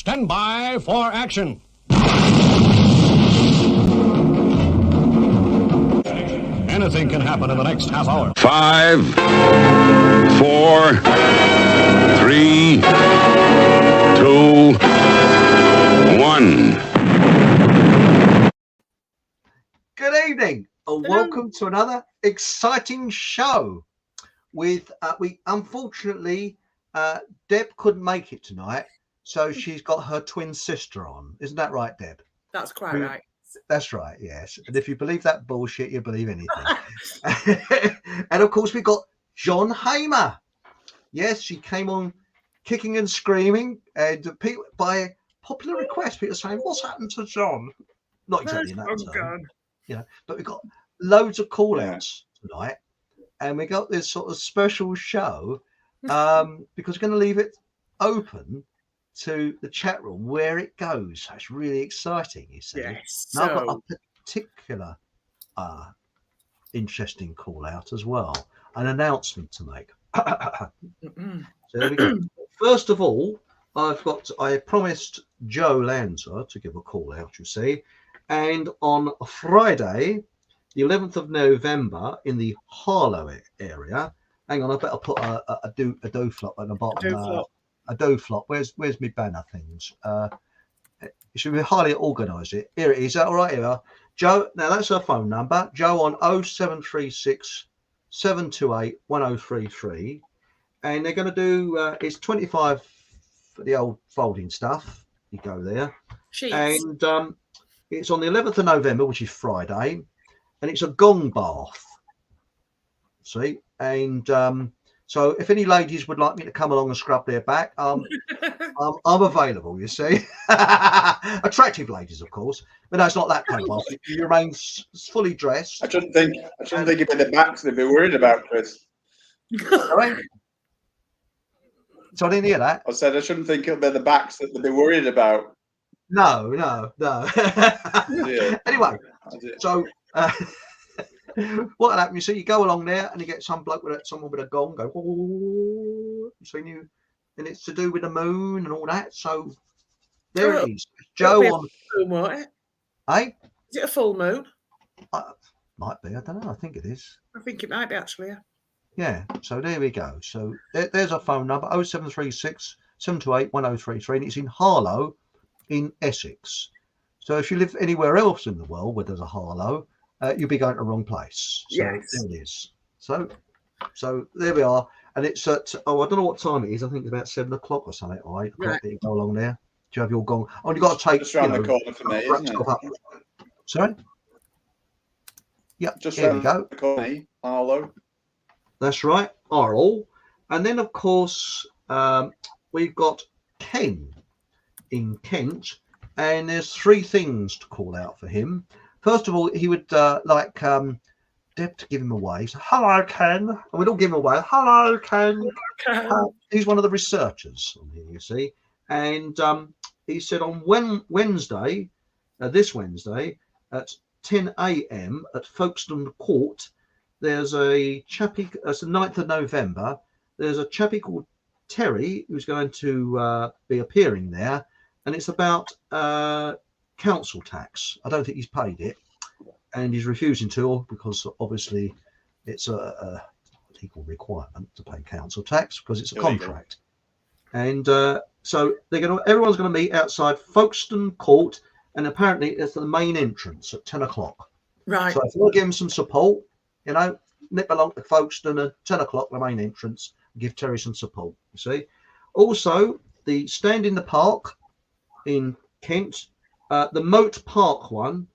Stand by for action. Anything can happen in the next half hour. 5, 4, 3, 2, 1. Good evening and welcome to another exciting show. With we unfortunately Deb couldn't make it tonight, so she's got her twin sister on. Isn't that right, Deb? That's quite right. That's right, yes. And if you believe that bullshit, you believe anything. And of course, we've got John Hamer. Yes, she came on kicking and screaming, and people, by popular request, people are saying, "What's happened to John?" Not exactly in that term, you know. But we've got loads of call-outs tonight, and we got this sort of special show because we're going to leave it open to the chat room where it goes. So it's really exciting, you see. Yes. Now I've got a particular interesting call out as well, an announcement to make. So there we go. First of all, I promised Joe Lanza to give a call out, you see, and on Friday, the 11th of November, in the Harlow area. Hang on, I better put a dough flop at the bottom. A dough flop. Where's my banner things? It should be highly organised. Here it is. Is that all right? Here, Joe. Now that's her phone number. Joe on 0736 728 1033, and they're going to do. It's 25 for the old folding stuff. You go there, Sheets. And it's on the 11th of November, which is Friday, and it's a gong bath. See, and so if any ladies would like me to come along and scrub their back, I'm available, you see. Attractive ladies, of course, but no, it's not that kind of bath. You remain fully dressed. I shouldn't think it'd be the backs they'd be worried about, Chris. Sorry? So I didn't hear that. I said I shouldn't think it'll be the backs that they'd be worried about. No. Yeah. Anyway, so what happened? You see, you go along there and you get someone with a gong go, so you, and it's to do with the moon and all that. So there it is. Joe on. Moon, won't it? Hey, is it a full moon? Might be. I don't know. I think it is. I think it might be actually. Yeah. So there we go. So there's our phone number: 0736 728 1033, and it's in Harlow, in Essex. So if you live anywhere else in the world where there's a Harlow, you'll be going to the wrong place. So yes. There it is. So there we are. And it's at, I don't know what time it is. I think it's about 7 o'clock or something. All right. I can't go along there. Do you have your gong? Oh, you've got to take. Just around the corner for me, isn't it? Sorry? Yeah, just here we go. The corner, Arlo. That's right, Arlo. And then, of course, we've got Ken in Kent. And there's 3 things to call out for him. First of all, he would like Deb to give him away. So, hello, Ken. And we'd all give him away. Hello, Ken. He's one of the researchers on here, you see. And he said on Wednesday, this Wednesday, at 10 a.m. at Folkestone Court, there's a chappie, it's the 9th of November, there's a chappie called Terry who's going to be appearing there. And it's about council tax. I don't think he's paid it, and he's refusing to because obviously it's a legal requirement to pay council tax because it's a contract. And so everyone's going to meet outside Folkestone Court, and apparently it's the main entrance at 10 o'clock. Right. So if you want to give him some support, nip along to Folkestone at 10 o'clock, the main entrance, and give Terry some support. You see. Also, the stand in the park in Kent. The Moat Park one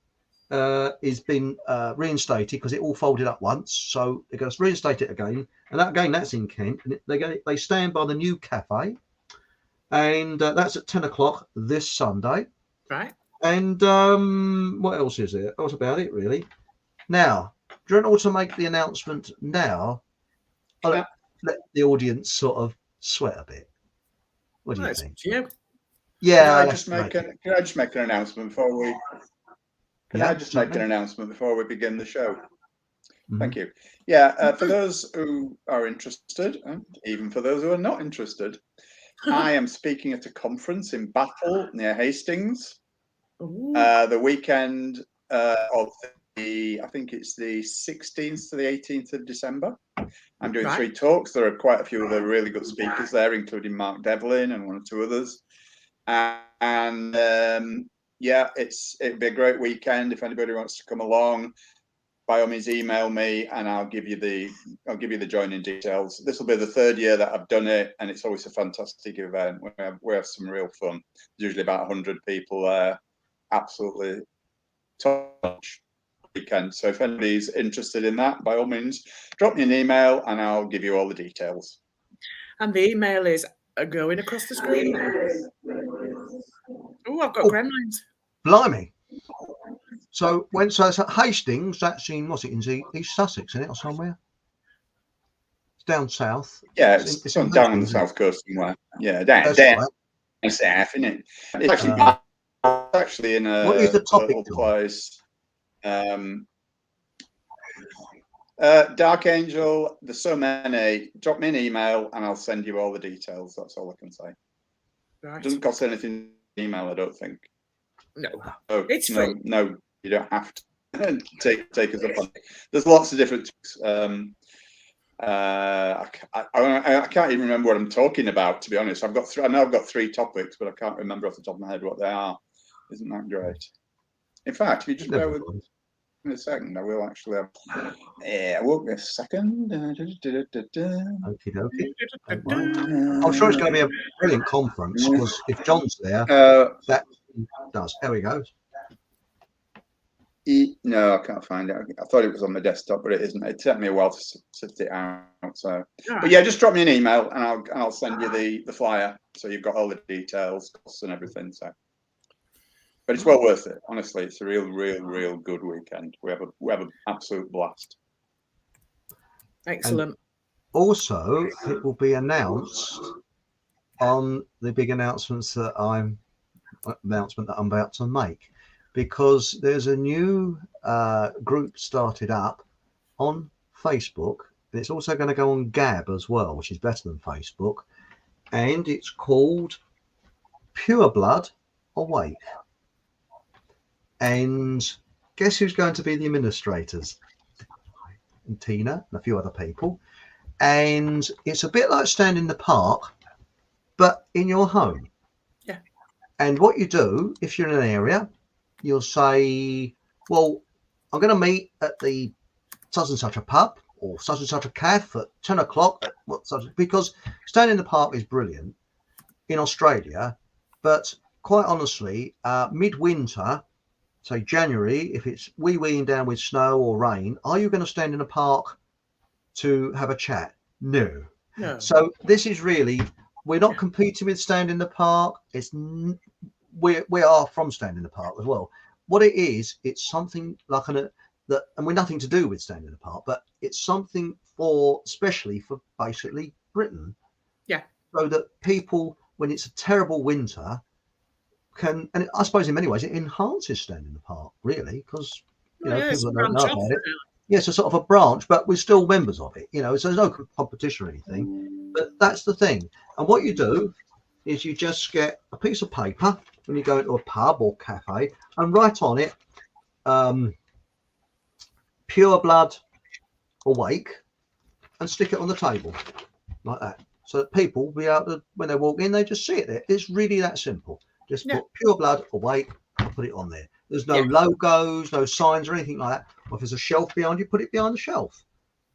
is been reinstated because it all folded up once, so they're going to reinstate it again. And that's in Kent, and they stand by the new cafe, and that's at 10 o'clock this Sunday. Right. And what else is there? That's about it, really. Now, do you want to make the announcement now? I'll let the audience sort of sweat a bit. What do you think? You. Yeah. Can I just make an announcement before we? I just make an announcement before we begin the show? Mm-hmm. Thank you. Yeah, for those who are interested, and even for those who are not interested, I am speaking at a conference in Battle near Hastings. Ooh, The weekend of I think it's the 16th to the 18th of December. I'm doing Right. 3 talks. There are quite a few other really good speakers there, including Mark Devlin and 1 or 2 others. And yeah, it'd be a great weekend. If anybody wants to come along, by all means email me and I'll give you the joining details. This will be the 3rd year that I've done it, and it's always a fantastic event. We have some real fun. There's usually about 100 people there. Absolutely top weekend. So if anybody's interested in that, by all means, drop me an email and I'll give you all the details. And the email is going across the screen. Oh, I've got gremlins. Blimey. So it's at Hastings, that's in, what's it, in East Sussex, isn't it, or somewhere? It's down south. Yeah, it's down on the Hastings, south coast somewhere. Yeah, down right. south, isn't it? It's actually in a what is the topic, little place. Dark Angel, there's so many. Drop me an email and I'll send you all the details. That's all I can say. Right. It doesn't cost anything to email, I don't think. No, Oh, it's free. No, you don't have to take us up on it. There's lots of different. I can't even remember what I'm talking about, to be honest. I know I've got 3 topics, but I can't remember off the top of my head what they are. Isn't that great? In fact, if you just bear with me in a second, I will actually have. Yeah, I won't be a second. Okie dokie. I'm sure it's going to be a brilliant conference, because if John's there, that does. There we go. No, I can't find it. I thought it was on my desktop, but it isn't. It took me a while to sift it out. So, but yeah, just drop me an email and I'll send you the flyer, so you've got all the details, costs, and everything. So, but it's well worth it. Honestly, it's a real good weekend. We have an absolute blast. Excellent. And also, it will be announced on the big announcement that I'm about to make, because there's a new group started up on Facebook. It's also going to go on Gab as well, which is better than Facebook, and it's called Pure Blood Awake. And guess who's going to be the administrators? And Tina and a few other people. And it's a bit like Stand in the Park, but in your home. Yeah. And what you do, if you're in an area, you'll say, well, I'm going to meet at the such and such a pub or such and such a cafe at 10 o'clock. Because Stand in the Park is brilliant in Australia, but quite honestly, midwinter, say January, if it's wee-weeing down with snow or rain, are you going to stand in a park to have a chat? No. So this is really, we're not competing with Stand in the Park. We are from Stand in the Park as well. What it is, it's something like and we're nothing to do with Stand in the Park, but it's something especially for basically Britain. Yeah. So that people, when it's a terrible winter, and I suppose in many ways it enhances Stand in the Park, really, because people that don't know about it. Yes, a sort of a branch, but we're still members of it. So there's no competition or anything. But that's the thing. And what you do is you just get a piece of paper when you go into a pub or cafe and write on it, Pure Blood Awake, and stick it on the table like that. So that people will be able to, when they walk in, they just see it there. It's really that simple. Just put Pure Blood Awake and put it on there. There's no logos, no signs or anything like that. Or if there's a shelf behind you, put it behind the shelf.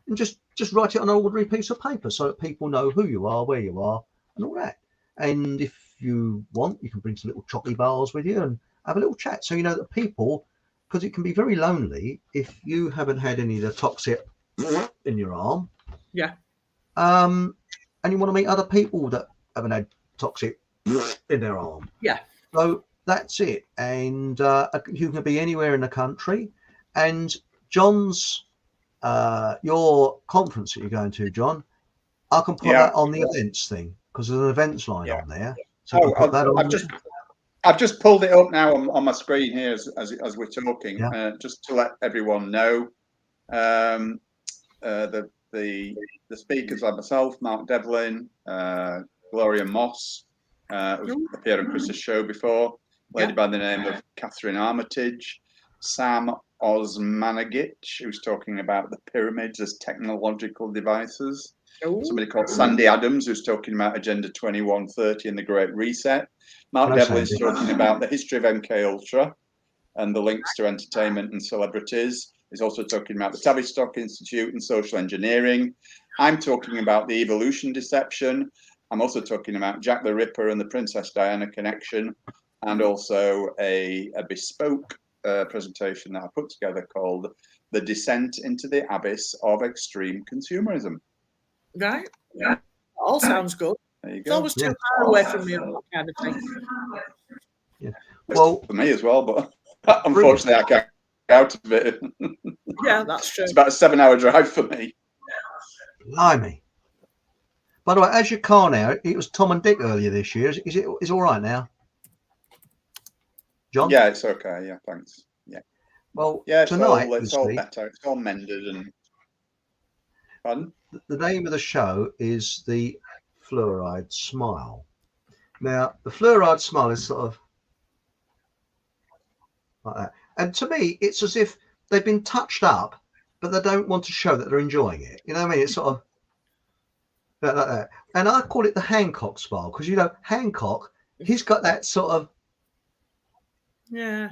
And just write it on an ordinary piece of paper so that people know who you are, where you are, and all that. And if you want, you can bring some little chocolate bars with you and have a little chat. So you know that people, because it can be very lonely if you haven't had any of the toxic in your arm. Yeah. And you want to meet other people that haven't had toxic in their arm. Yeah. So that's it. And you can be anywhere in the country. And John's, your conference that you're going to, John, I can put that on the events thing, because there's an events line on there. So put that on. I've just pulled it up now on my screen here as we're talking, just to let everyone know. The speakers are myself, Mark Devlin, Gloria Moss, who's appeared on Chris's show before. Lady by the name of Catherine Armitage. Sam Osmanagich, who's talking about the pyramids as technological devices. Somebody called Sandy Adams, who's talking about Agenda 2130 and the Great Reset. Mark Devlin's talking about the history of MK Ultra and the links to entertainment and celebrities. He's also talking about the Tavistock Institute and social engineering. I'm talking about the evolution deception. I'm also talking about Jack the Ripper and the Princess Diana connection, and also a bespoke presentation that I put together called The Descent into the Abyss of Extreme Consumerism. Right. Yeah. All sounds good. There you It's go. always too far away from me, that kind of thing. Yeah. Well, for me as well, but unfortunately I can't get out of it. Yeah, that's true. It's about a 7-hour drive for me. Blimey. By the way, as your car now, it was Tom and Dick earlier this year. Is it all right now? John? Yeah, it's okay. Yeah, thanks. Yeah. Well, yeah, tonight it's all better. It's all mended and fun. The name of the show is the Fluoride Smile. Now, the Fluoride Smile is sort of like that. And to me, it's as if they've been touched up, but they don't want to show that they're enjoying it. You know what I mean? It's sort of like that. And I call it the Hancock smile because, you know, Hancock, he's got that sort of, yeah,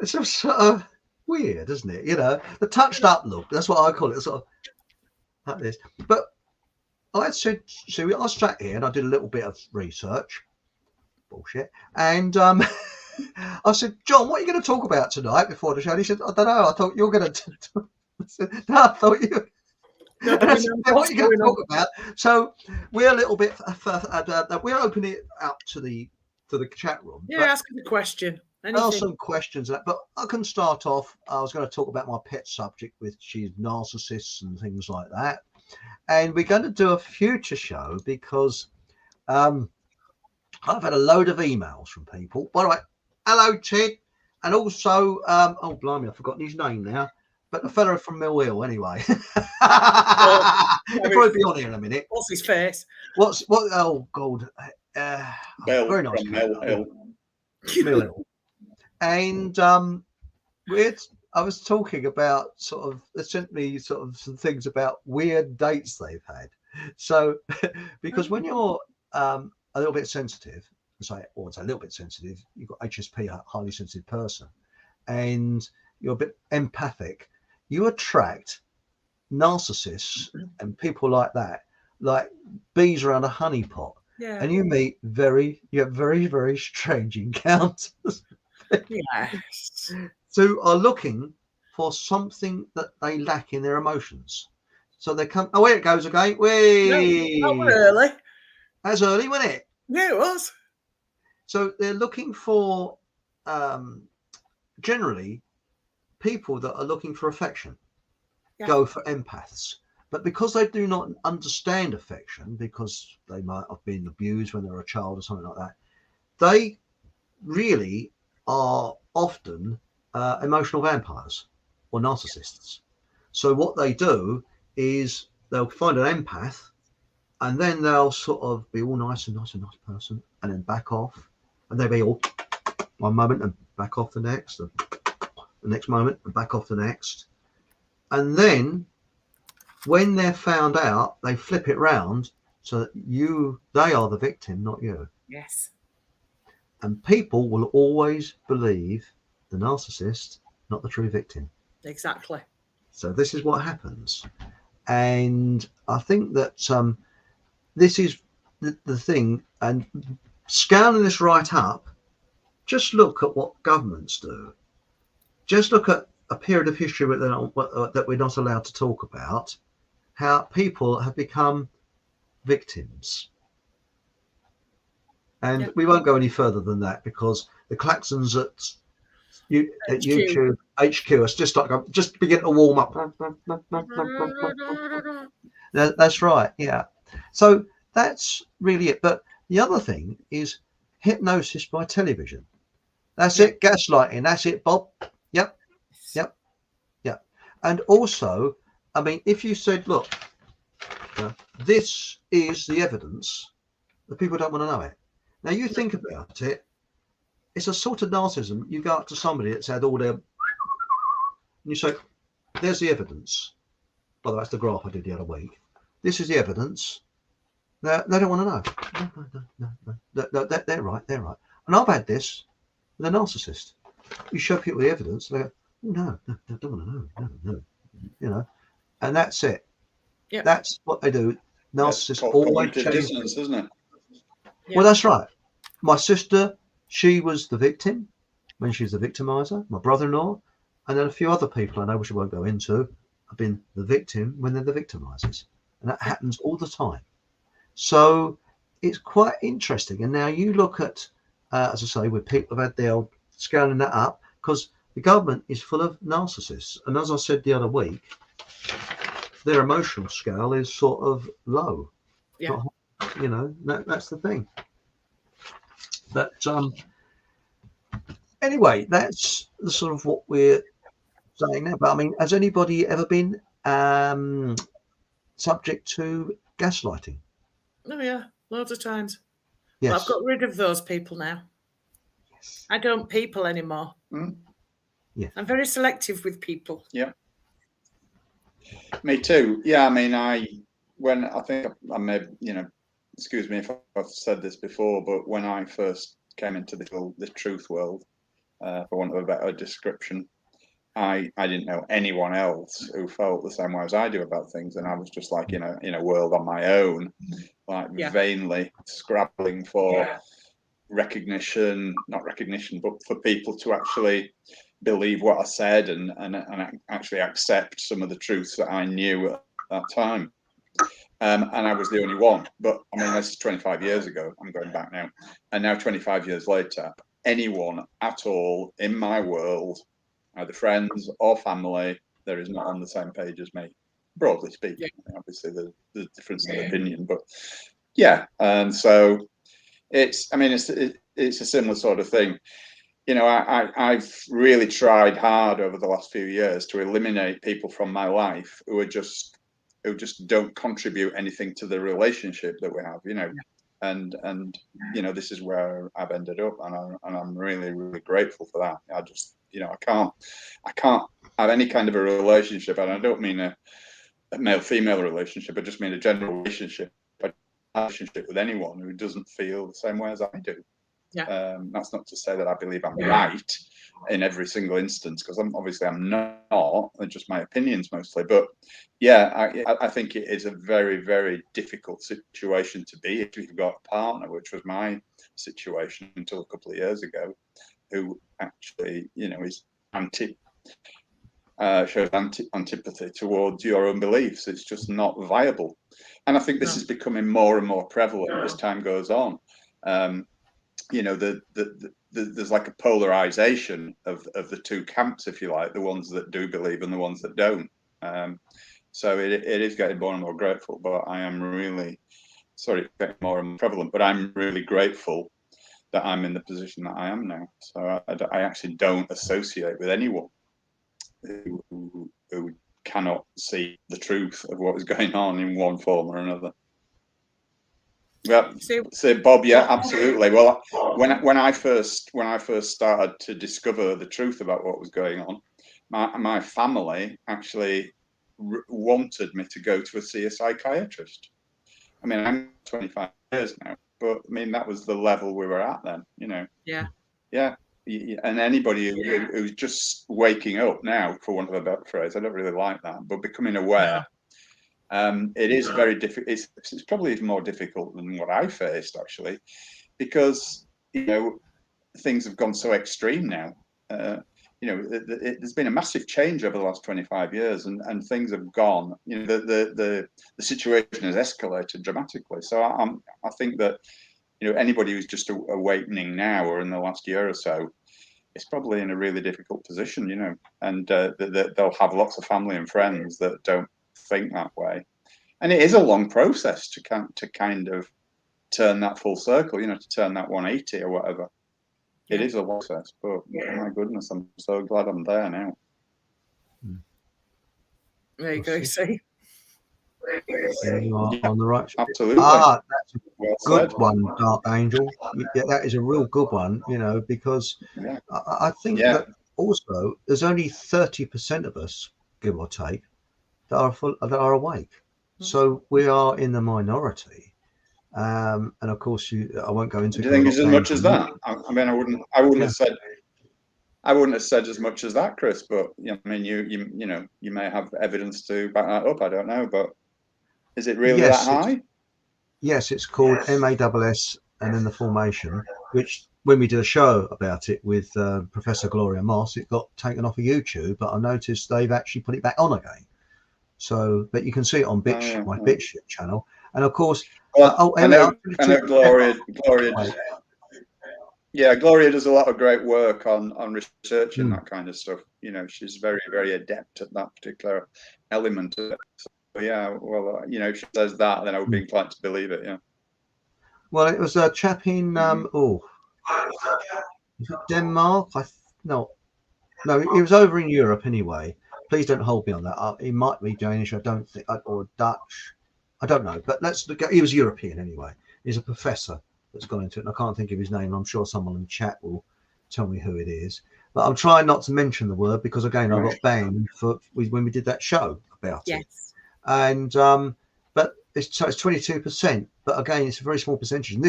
it's sort of weird, isn't it? You know, the touched up look. That's what I call it, sort of like this. But I said, so I sat here and I did a little bit of research, bullshit, and I said, John, what are you going to talk about tonight before the show? And he said, I don't know. I thought you were going to. I said, no, I thought you. No, and I said, what are you going to talk about? So we're a little bit. We're opening it up to the chat room. Yeah, ask me a question. There are some questions, but I can start off. I was going to talk about my pet subject, which is narcissists and things like that. And we're going to do a future show because I've had a load of emails from people. By the way, hello, Ted. And also, oh, blimey, I've forgotten his name now. But the fellow from Mill Hill, anyway. He'll probably be on here in a minute. What's his face? What? Oh, God. Very nice. Mill Hill. Mill Hill. And I was talking about sort of, they sent me sort of some things about weird dates they've had. So, because when you're a little bit sensitive, it's a little bit sensitive, you've got HSP, a highly sensitive person, and you're a bit empathic, you attract narcissists and people like that, like bees around a honey pot. Yeah. And you have very, very strange encounters. Yes. So are looking for something that they lack in their emotions. So they come. Oh, here it goes again. Whee! No, not early. That's early, wasn't it? Yeah, it was. So they're looking for generally people that are looking for affection. Yeah. Go for empaths. But because they do not understand affection, because they might have been abused when they were a child or something like that, they really are often emotional vampires or narcissists. So what they do is they'll find an empath and then they'll sort of be all nice person and then back off, and they'll be all one moment and back off the next, and the next moment and back off the next. And then when they're found out, they flip it round so that they are the victim, not you. Yes. And people will always believe the narcissist, not the true victim. Exactly. So this is what happens. And I think that this is the thing. And scaling this right up, just look at what governments do. Just look at a period of history that we're not allowed to talk about, how people have become victims. And we won't go any further than that because the klaxons at YouTube HQ is just begin to warm up. That's right. Yeah. So that's really it. But the other thing is hypnosis by television. That's it. Gaslighting. That's it, Bob. Yep. And also, I mean, if you said, look, This is the evidence that people don't want to know it. Now, you think about it, it's a sort of narcissism. You go up to somebody that's had all their, and you say, there's the evidence. By the way, that's the graph I did the other week. This is the evidence. Now, they don't want to know. No. They're right. And I've had this with a narcissist. You show people the evidence, they go, no, don't want to know. No. You know, and that's it. Yeah. That's what they do. Narcissists called always cognitive change. dissonance, isn't it? Yeah. Well, that's right. My sister, she was the victim when she was the victimizer. My brother-in-law, and then a few other people I know, which I won't go into, have been the victim when they're the victimizers. And that happens all the time. So it's quite interesting. And now you look at, as I say, where people have had their scaling that up, because the government is full of narcissists. And as I said the other week, their emotional scale is sort of low. Yeah. Not high. You know, that's the thing. But anyway, that's the sort of what we're saying now. But I mean, has anybody ever been subject to gaslighting? Oh yeah, loads of times. Yes. But I've got rid of those people now. Yes. I don't people anymore. Mm. Yeah. I'm very selective with people. Yeah. Me too. Yeah, I mean, I think I may, excuse me if I've said this before, but when I first came into the truth world, for want of a better description, I didn't know anyone else who felt the same way as I do about things, and I was just like in a world on my own, like vainly scrabbling for not recognition, but for people to actually believe what I said and actually accept some of the truths that I knew at that time. And I was the only one. But I mean, this is 25 years ago. I'm going back now. And now 25 years later, anyone at all in my world, either friends or family, there is not on the same page as me, broadly speaking. Yeah. Obviously, there's difference in opinion, but yeah. And so it's a similar sort of thing. I've really tried hard over the last few years to eliminate people from my life who just don't contribute anything to the relationship that we have, and this is where I've ended up, and I'm really, really grateful for that. I just, I can't have any kind of a relationship, and I don't mean a male-female relationship. I just mean a general relationship with anyone who doesn't feel the same way as I do. Yeah. That's not to say that I believe I'm right in every single instance, because I'm not. They're just my opinions mostly. But yeah, I think it is a very, very difficult situation to be if you've got a partner, which was my situation until a couple of years ago, who actually, is shows antipathy towards your own beliefs. It's just not viable. And I think this is becoming more and more prevalent as time goes on. There's like a polarization of the two camps, if you like, the ones that do believe and the ones that don't. So it is getting more and more grateful, but I am really getting more and more prevalent, but I'm really grateful that I'm in the position that I am now. So I actually don't associate with anyone who cannot see the truth of what is going on in one form or another. Yeah, so Bob, yeah, absolutely. Well, when I first started to discover the truth about what was going on, my family actually wanted me to go to see a psychiatrist. I mean, I'm 25 years now, but I mean that was the level we were at then. Yeah. And anybody who's just waking up now, for want of a better phrase, I don't really like that, but becoming aware. It is very difficult. It's probably even more difficult than what I faced, actually, because things have gone so extreme now. There's been a massive change over the last 25 years, and things have gone. The situation has escalated dramatically. So I think that anybody who's just awakening now or in the last year or so is probably in a really difficult position. And they'll have lots of family and friends that don't think that way, and it is a long process to kind of turn that full circle, to turn that 180 or whatever. It is a long process, but my goodness, I'm so glad I'm there now. There you go. See, You are on the right. Absolutely. That's a Well good said. one, Dark Angel. Yeah, that is a real good one. Because Yeah. I think Yeah. that also there's only 30% of us, give or take, that are awake. So we are in the minority. And of course, I won't go into. Do you think it's as much as that? I mean, I wouldn't Yeah. have said as much as that, Chris. But I mean, you may have evidence to back that up. I don't know, but is it really that high? Yes, it's called MASS and then the formation, which when we did a show about it with Professor Gloria Moss, it got taken off of YouTube, but I noticed they've actually put it back on again. So, but you can see it on my BitShit channel. And of course, well, I know Gloria. Gloria does a lot of great work on researching that kind of stuff. She's very, very adept at that particular element of it. So, yeah, well, if she says that, then I would be inclined to believe it. Yeah. Well, it was a chap in is it Denmark? No, he was over in Europe anyway. Please don't hold me on that. He might be Danish. I don't think, or Dutch. I don't know. But let's look. He was European anyway. He's a professor that's gone into it, and I can't think of his name. I'm sure someone in the chat will tell me who it is. But I'm trying not to mention the word because again, I got banned when we did that show about it. And but it's 22%. But again, it's a very small percentage. And I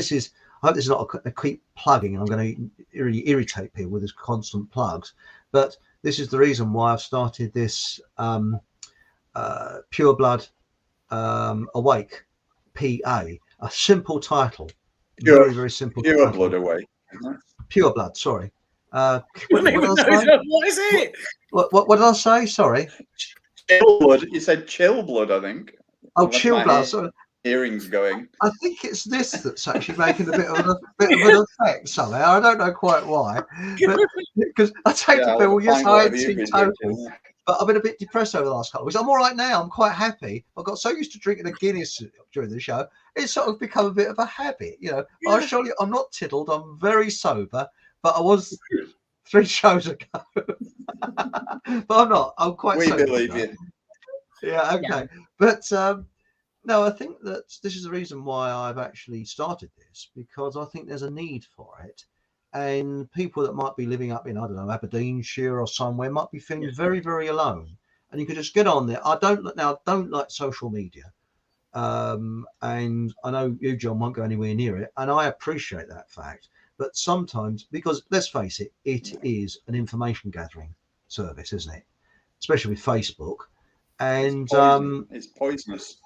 hope this is not a keep plugging, and I'm going to really irritate people with this constant plugs. But this is the reason why I've started this Pure Blood Awake PA, a simple title. Very, very simple. Pure Blood Awake. Pure Blood, sorry. What is it? What did I say? Sorry. Chill Blood. You said Chill Blood, I think. Oh, Chill Blood. Sorry. Earrings going. I think it's this that's actually making a bit of an effect somehow. I don't know quite why, but because I take to people, yes, I had tea total, but I've been a bit depressed over the last couple of weeks. I'm all right now. I'm quite happy. I got so used to drinking a Guinness during the show, it's sort of become a bit of a habit. I'm not tiddled. I'm very sober, but I was 3 shows ago. But I'm not. I'm quite sober. We believe you. Yeah. Okay. Yeah. But no, I think that this is the reason why I've actually started this, because I think there's a need for it. And people that might be living up in, I don't know, Aberdeenshire or somewhere might be feeling very, very alone. And you could just get on there. I don't like social media. And I know you, John, won't go anywhere near it. And I appreciate that fact. But sometimes, because let's face it, it is an information gathering service, isn't it? Especially with Facebook. And it's poisonous.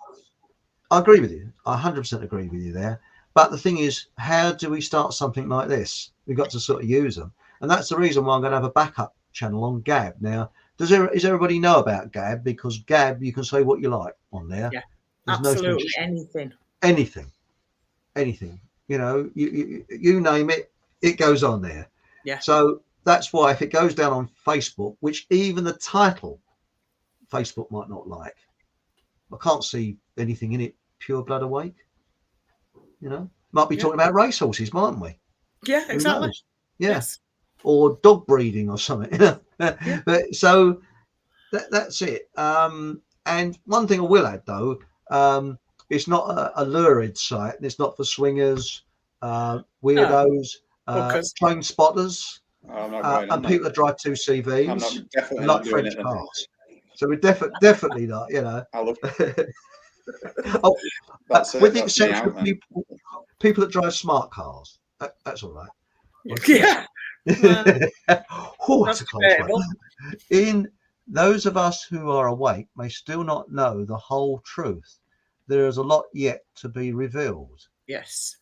I agree with you. I 100% agree with you there. But the thing is, how do we start something like this? We've got to sort of use them. And that's the reason why I'm going to have a backup channel on Gab. Now, does everybody know about Gab? Because Gab, you can say what you like on there. Yeah, there's absolutely anything. You name it, it goes on there. Yeah. So that's why if it goes down on Facebook, which even the title, Facebook might not like. I can't see anything in it. Pure Blood Awake. Might be talking about racehorses, mightn't we? Yeah, exactly. Yeah. Yes. Or dog breeding or something. Yeah. But so that's it. And one thing I will add though, it's not a lurid site. It's not for swingers, weirdos, train spotters, and people that drive 2 CVs. I'm like French cars. So we're definitely not, I love with the exception of people that drive smart cars. That's all right. Yeah. That's a close one. In those of us who are awake may still not know the whole truth. There is a lot yet to be revealed. Yes.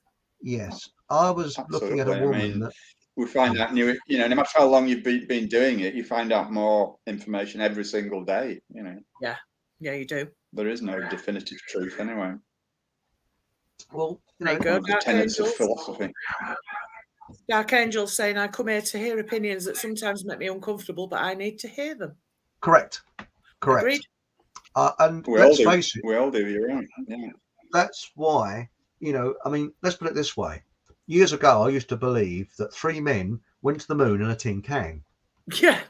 I was looking at a woman that we find out no matter how long you've been doing it, you find out more information every single day. Yeah, you do. There is no definitive truth anyway. Well, the tenets of philosophy. Dark Angel saying, I come here to hear opinions that sometimes make me uncomfortable, but I need to hear them. Correct. Agreed. And let's face it. We all do, you're right. Yeah. That's why, let's put it this way. Years ago, I used to believe that 3 men went to the moon in a tin can. Yeah.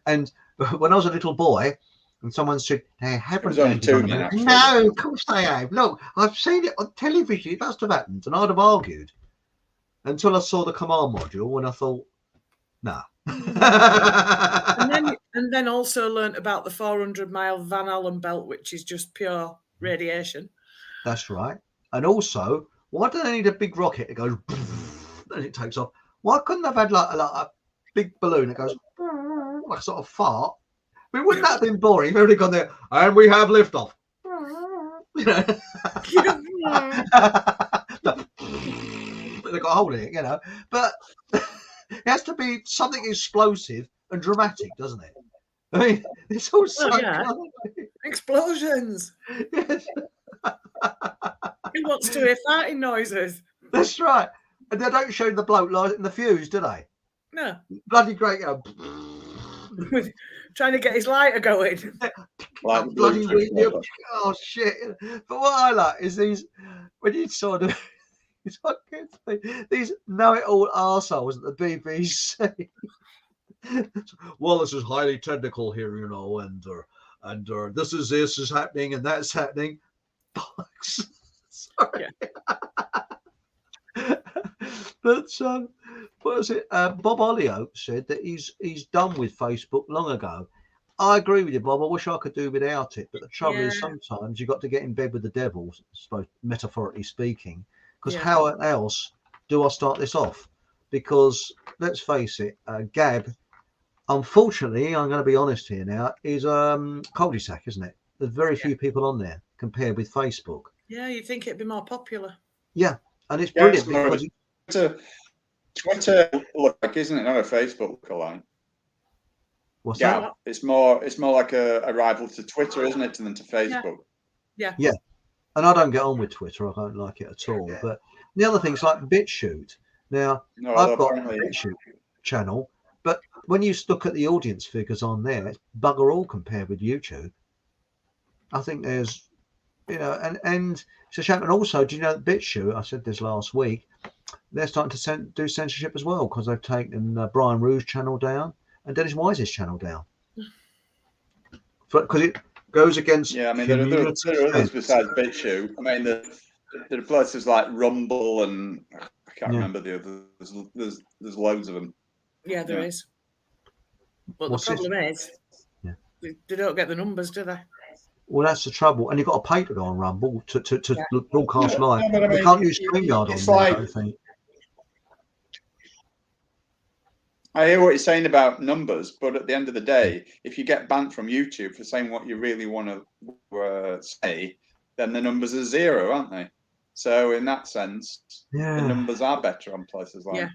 And when I was a little boy, And someone said they It haven't was only landed 2 on men, America. actually. No, of course they have. Look, I've seen it on television. It must have happened, and I'd have argued until I saw the command module, and I thought, nah. and then also learnt about the 400-mile Van Allen belt, which is just pure radiation. That's right. And also, why do they need a big rocket that goes and it takes off? Why couldn't they have had like a big balloon that goes like a sort of fart? I mean, wouldn't that have been boring? If everybody gone there and we have liftoff. You know, they've got a hold in it, you know. But it has to be something explosive and dramatic, doesn't it? I mean, it's all so Explosions. Yes. Who wants to hear farting noises? That's right. And they don't show the bloke lighting the fuse, do they? No. Bloody great. You know, Trying to get his lighter going. Like bloody Bluetooth. oh shit. But what I like is these, when you sort of, these know-it-all arseholes at the BBC. Well, this is highly technical here, you know, and this is happening and that's happening. Sorry. Yeah. But what was it? Bob Hollyoak said that he's done with Facebook long ago. I agree with you, Bob. I wish I could do without it. But the trouble is sometimes you've got to get in bed with the devil, metaphorically speaking, because how else do I start this off? Because let's face it, Gab, unfortunately, I'm going to be honest here now, is cul-de-sac, isn't it? There's very few people on there compared with Facebook. Yeah, you'd think it'd be more popular. Yeah, and it's brilliant because Twitter look like, isn't it? Not a Facebook look alike. What's that? It's more like a rival to Twitter, isn't it, than to Facebook? Yeah. And I don't get on with Twitter. I don't like it at all. But the other things like BitChute. Now, I've got a BitChute channel, but when you look at the audience figures on there, it's bugger all compared with YouTube. I think there's, you know, and it's a shame. And also, do you know that BitChute, I said this last week, they're starting to do censorship as well because they've taken Brian Rouge's channel down and Dennis Wise's channel down. Because it goes against. Yeah, I mean, there are others besides BitChute. I mean, there are places like Rumble and I can't remember the others. There's loads of them. Yeah, there is. But the problem is, they don't get the numbers, do they? Well, that's the trouble. And you've got to pay to go on Rumble to broadcast live. I mean, you can't use StreamYard on there, I think. I hear what you're saying about numbers, but at the end of the day, if you get banned from YouTube for saying what you really want to say, then the numbers are zero, aren't they? So in that sense, the numbers are better on places like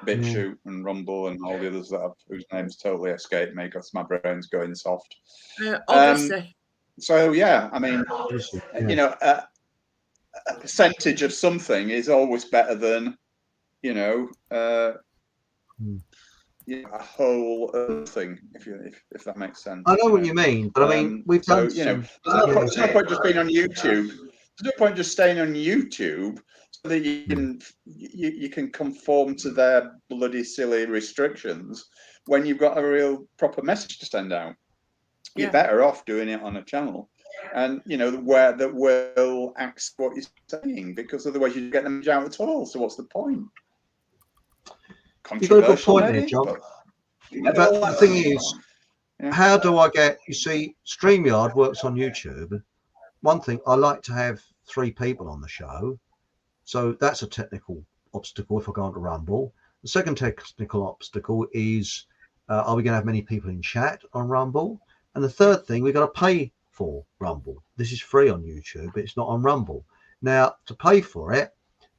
BitChute and Rumble and all the others whose names totally escape me because my brain's going soft. Obviously. So yeah, I mean, you know, a percentage of something is always better than, you know, a whole thing, if that makes sense. I know what you mean, but I mean, we've done. So, you know, there's no point just being on YouTube. There's no point just staying on YouTube so that you can conform to their bloody silly restrictions when you've got a real proper message to send out. You're better off doing it on a channel, and you know where that will accept what you're saying, because otherwise you get them out at all. So what's the point? You've got a good point there, John. But the thing is, how do I get? You see, StreamYard works on YouTube. One thing, I like to have 3 people on the show, so that's a technical obstacle if I go on to Rumble. The second technical obstacle is, are we going to have many people in chat on Rumble? And the third thing, we've got to pay for Rumble. This is free on YouTube, but it's not on Rumble. Now, to pay for it,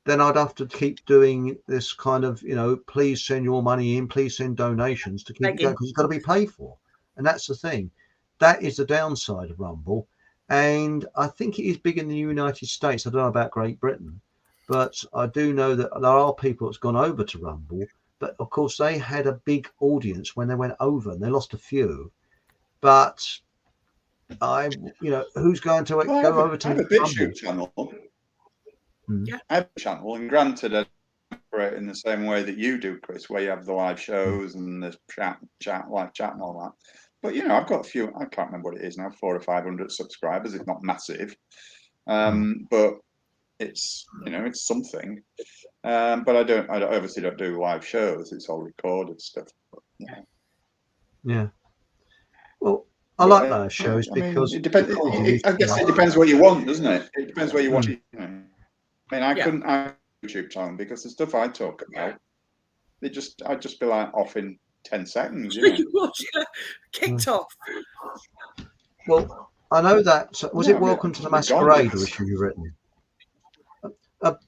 then I'd have to keep doing this kind of, you know, please send your money in, please send donations to keep it going, because it's got to be paid for. And that's the thing. That is the downside of Rumble. And I think it is big in the United States. I don't know about Great Britain, but I do know that there are people that's gone over to Rumble. But of course, they had a big audience when they went over, and they lost a few. But you know, who's going to go over to? I have a BitChute channel. I have a channel, and granted, I operate in the same way that you do, Chris, where you have the live shows and the chat, live chat, and all that. But I've got a few. I can't remember what it is now. 400 or 500 subscribers. It's not massive, but it's it's something. But I obviously don't do live shows. It's all recorded stuff. But, Yeah. Well, I like those shows because it depends. I guess it depends what you want, doesn't it? It depends what you want. I mean, I couldn't have a YouTube channel because the stuff I talk about, I'd just be like off in 10 seconds. Kicked off. Well, I know that. Was it Welcome to the Masquerade which you written?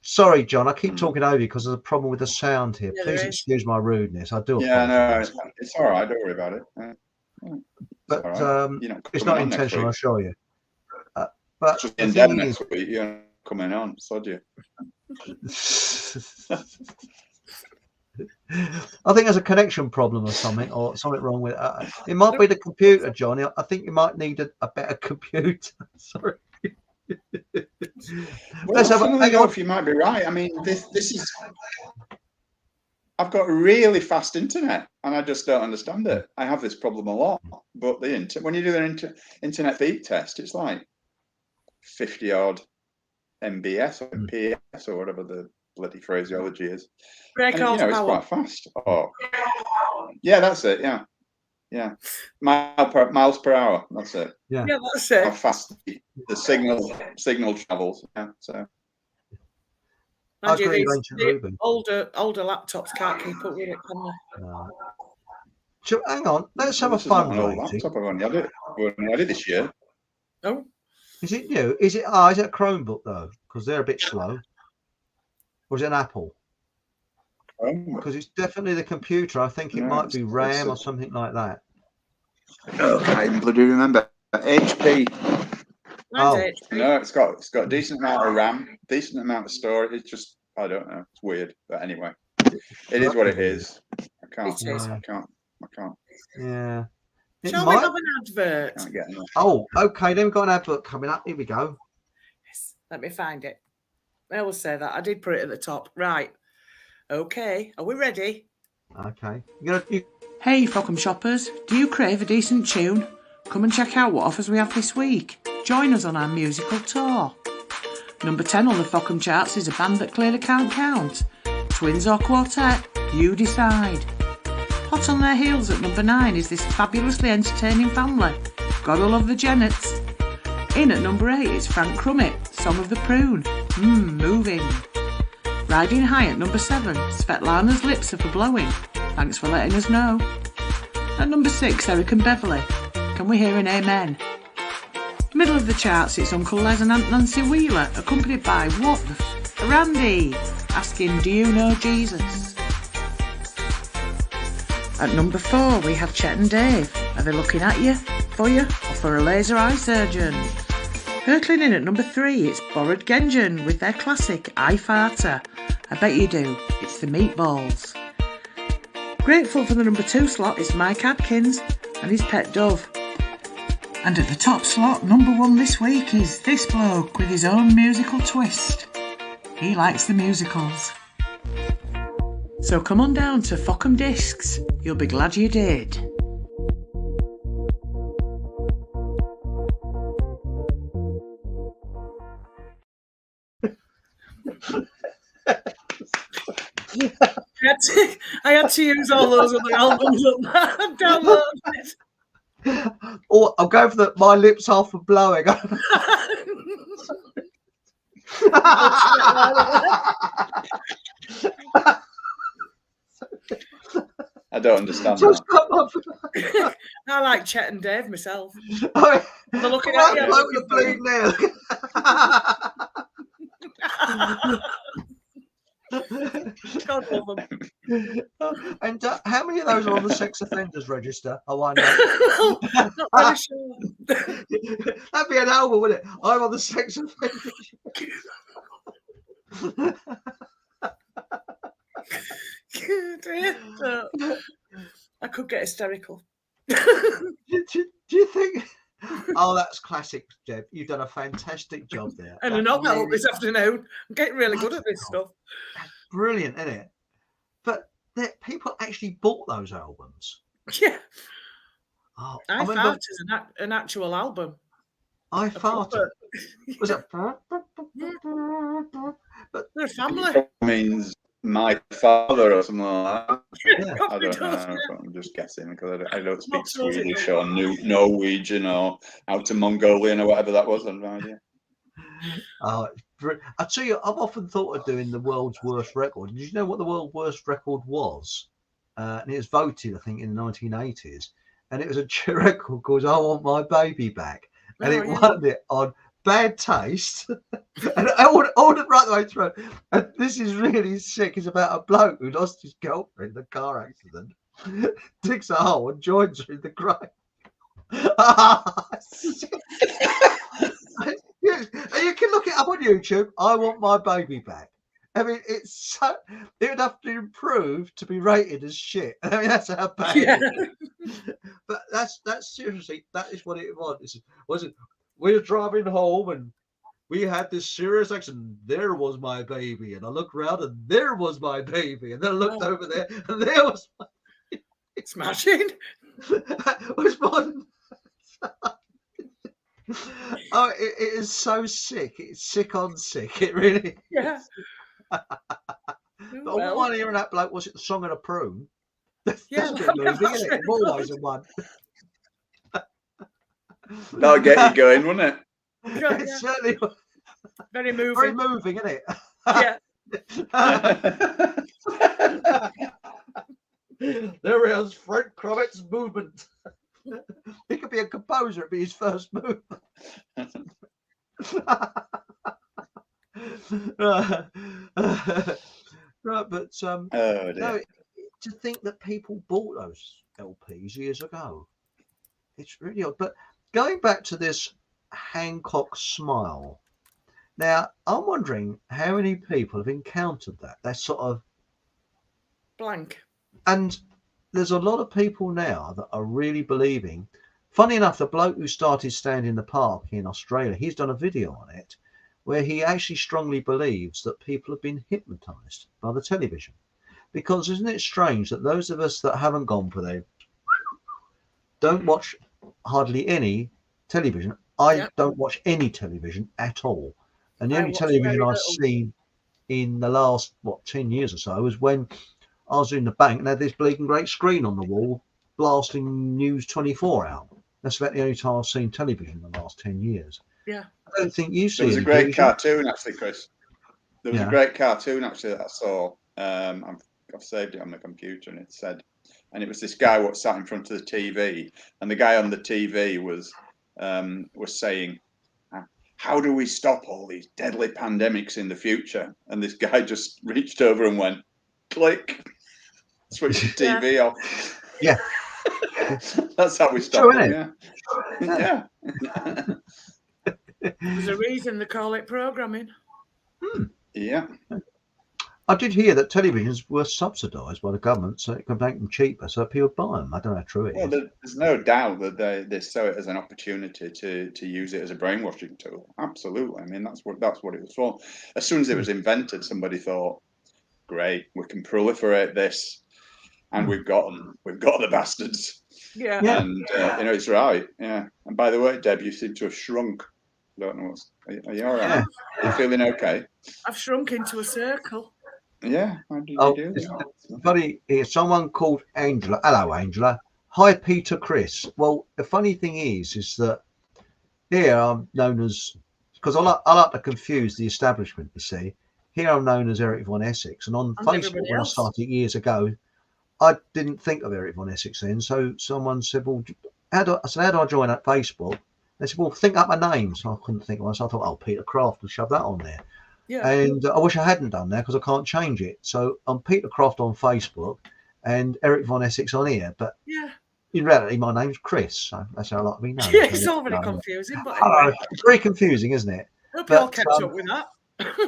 Sorry, John, I keep talking over you because there's a problem with the sound here. Please excuse my rudeness. I do apologize. No, it's all right. Don't worry about it. But right. It's not intentional, I assure you. But it's just in dead next week. You're coming on, sod you. I think there's a connection problem or something wrong with it. It might be the computer, Johnny. I think you might need a better computer. Sorry. If you might be right. I mean, this is. I've got really fast internet, and I just don't understand it. I have this problem a lot, but when you do an internet speed test, it's like 50 odd MBS or PS or whatever the bloody phraseology is. It's quite fast. Oh, yeah, that's it. Yeah, miles per hour. That's it. Yeah, that's it. How fast the signal travels. Yeah, so. Mind you, these older laptops can't keep up with it, can they? No. So hang on, let's have a fun laptop. I've only had it this year. Oh, is it new? Is it a Chromebook though? Because they're a bit slow. Or is it an Apple? Because it's definitely the computer. I think it might be RAM or something like that. Oh, I can't bloody remember. HP. HP. No, it's got a decent amount of RAM, decent amount of storage. It's just, I don't know. It's weird, but anyway, it is what it is. I can't. Yeah. Shall we have an advert? Oh, okay. Then we've got an advert coming up. Here we go. Yes. Let me find it. I always say that. I did put it at the top. Right. Okay. Are we ready? Okay. Hey, Fockham shoppers. Do you crave a decent tune? Come and check out what offers we have this week. Join us on our musical tour. Number 10 on the Fockham charts is a band that clearly can't count. Twins or quartet, you decide. Hot on their heels at number 9 is this fabulously entertaining family. Gotta love the Jennets. In at number 8 is Frank Crummett, Song of the Prune. Moving. Riding high at number 7, Svetlana's Lips Are For Blowing. Thanks for letting us know. At number 6, Eric and Beverly. Can we hear an amen? Middle of the charts, it's Uncle Les and Aunt Nancy Wheeler, accompanied by Randy, asking, do you know Jesus? At number 4, we have Chet and Dave. Are they looking at you, for you, or for a laser eye surgeon? Hurtling in at number 3, it's Borrowed Genjan with their classic I Farter. I bet you do, it's the Meatballs. Grateful for the number 2 slot is Mike Adkins and his pet dove. And at the top slot, number 1 this week is this bloke with his own musical twist. He likes the musicals. So come on down to Fockham Discs. You'll be glad you did. I had to use all those other albums I've downloaded. Oh, I'll go for My Lips Are For Blowing. I don't understand that. I like Chet and Dave myself. They're looking at you. You're bleeding now. God love them. And how many of those are on the sex offenders register? I wonder. Not very sure. That'd be an album, wouldn't it? I'm on the sex offenders. I could get hysterical. Do you think? Oh, that's classic, Deb. You've done a fantastic job there. And an help this afternoon. I'm getting really good at this stuff. That's brilliant, isn't it? But people actually bought those albums. Yeah. Oh, I remember Fart is an actual album. I A farted. proper- Was it? They're a family. Means my father or something like that. Yeah. I Probably don't does, know. yeah. I'm just guessing because I don't speak Not sure it Swedish does. or Norwegian or out to Mongolian or whatever that was. I have no idea. I tell you, I've often thought of doing the world's worst record. Did you know what the world's worst record was? And it was voted, I think, in the 1980s. And it was a record called "I Want My Baby Back," and Oh, it yeah. won it on Bad Taste. And I ordered right the way through. And this is really sick. It's about a bloke who lost his girlfriend in a car accident, digs a hole and joins her in the grave. Yes, and you can look it up on YouTube. I Want My Baby Back. I mean, it's so, it would have to improve to be rated as shit. I mean, that's how bad Yeah. it is. But that's seriously, that is what it was. We were driving home and we had this serious accident. There was my baby, and I looked around and there was my baby, and then I looked over there and there was Smashing. was one. Oh, it is so sick. It's sick on sick. It really is. Yeah. But all one hearing that bloke was it the Song of the Prune? That's Yeah, a bit moving, isn't it? More ways than one. That'll get you going, wouldn't it? Yeah. It's certainly Very moving. very moving, isn't it? Yeah. There is Fred Crowett's movement. He could be a composer, it'd be his first movement. Right, but Oh, dear. no, to think that people bought those LPs years ago, it's really odd. But going back to this Hancock smile, now I'm wondering how many people have encountered that. That sort of, Blank. and there's a lot of people now that are really believing. Funny enough, the bloke who started Stand in the Park in Australia, he's done a video on it where he actually strongly believes that people have been hypnotized by the television. Because isn't it strange that those of us that haven't gone for them don't watch hardly any television? I don't watch any television at all. And the only television I've seen in the last, 10 years or so was when I was in the bank and had this bleeding great screen on the wall blasting News 24 out. That's about the only time I've seen television in the last 10 years. Yeah. I don't think you see There was a great cartoon, actually, Chris. There was a great cartoon, actually, that I saw. I've saved it on my computer, and it was this guy what sat in front of the TV, and the guy on the TV was saying, how do we stop all these deadly pandemics in the future? And this guy just reached over and went, click, switch the TV off. Yeah. That's how we stop it. Yeah. There's a reason they call it programming. Yeah. I did hear that televisions were subsidised by the government so it could make them cheaper so people buy them. I don't know how true it is. There's no doubt that they saw it as an opportunity to use it as a brainwashing tool. Absolutely. I mean, that's what it was for. As soon as it was invented, somebody thought, great, we can proliferate this, and we've got the bastards. Yeah. And it's right. Yeah. And by the way, Deb, you seem to have shrunk. I don't know are you all right? Yeah. Are you feeling okay? I've shrunk into a circle. Yeah. How did you do it's that? funny. It's someone called Angela. Hello, Angela. Hi, Peter Chris. Well, the funny thing is that here I'm known as, because I like to confuse the establishment, you see. Here I'm known as Eric von Essex. And on Facebook, when I started years ago, I didn't think of Eric von Essex then. So someone said, well, how do I join that Facebook? They said, well, think up a name. So I couldn't think of one. So I thought, Peter Croft, and shove that on there. Yeah. And I wish I hadn't done that because I can't change it. So I'm Peter Croft on Facebook and Eric von Essex on here. But in reality, my name's Chris. So that's how I like to be known. Yeah, it's all very confusing. But anyway. It's very confusing, isn't it? Hope you all catch up with that.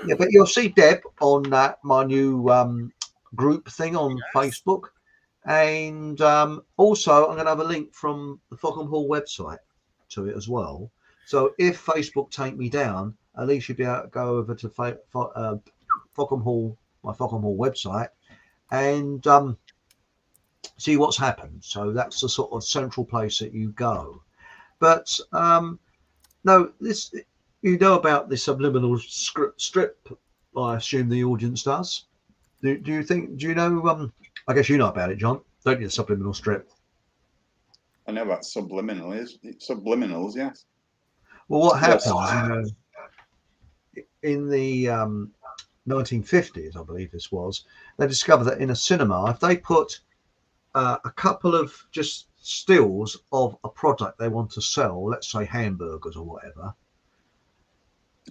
Yeah, but you'll see Deb on my new group thing on Facebook. And also, I'm going to have a link from the Fockham Hall website to it as well. So if Facebook take me down, at least you'll be able to go over to Fockham Hall, my Fockham Hall website, and see what's happened. So that's the sort of central place that you go. But no, this, you know about the subliminal strip. I assume the audience does. Do you think? Do you know? I guess you know about it, John. Don't you? The subliminal strip. I know about subliminals, yes. Well, what Yes. happens in the 1950s, I believe this was, they discovered that in a cinema, if they put a couple of just stills of a product they want to sell, let's say hamburgers or whatever,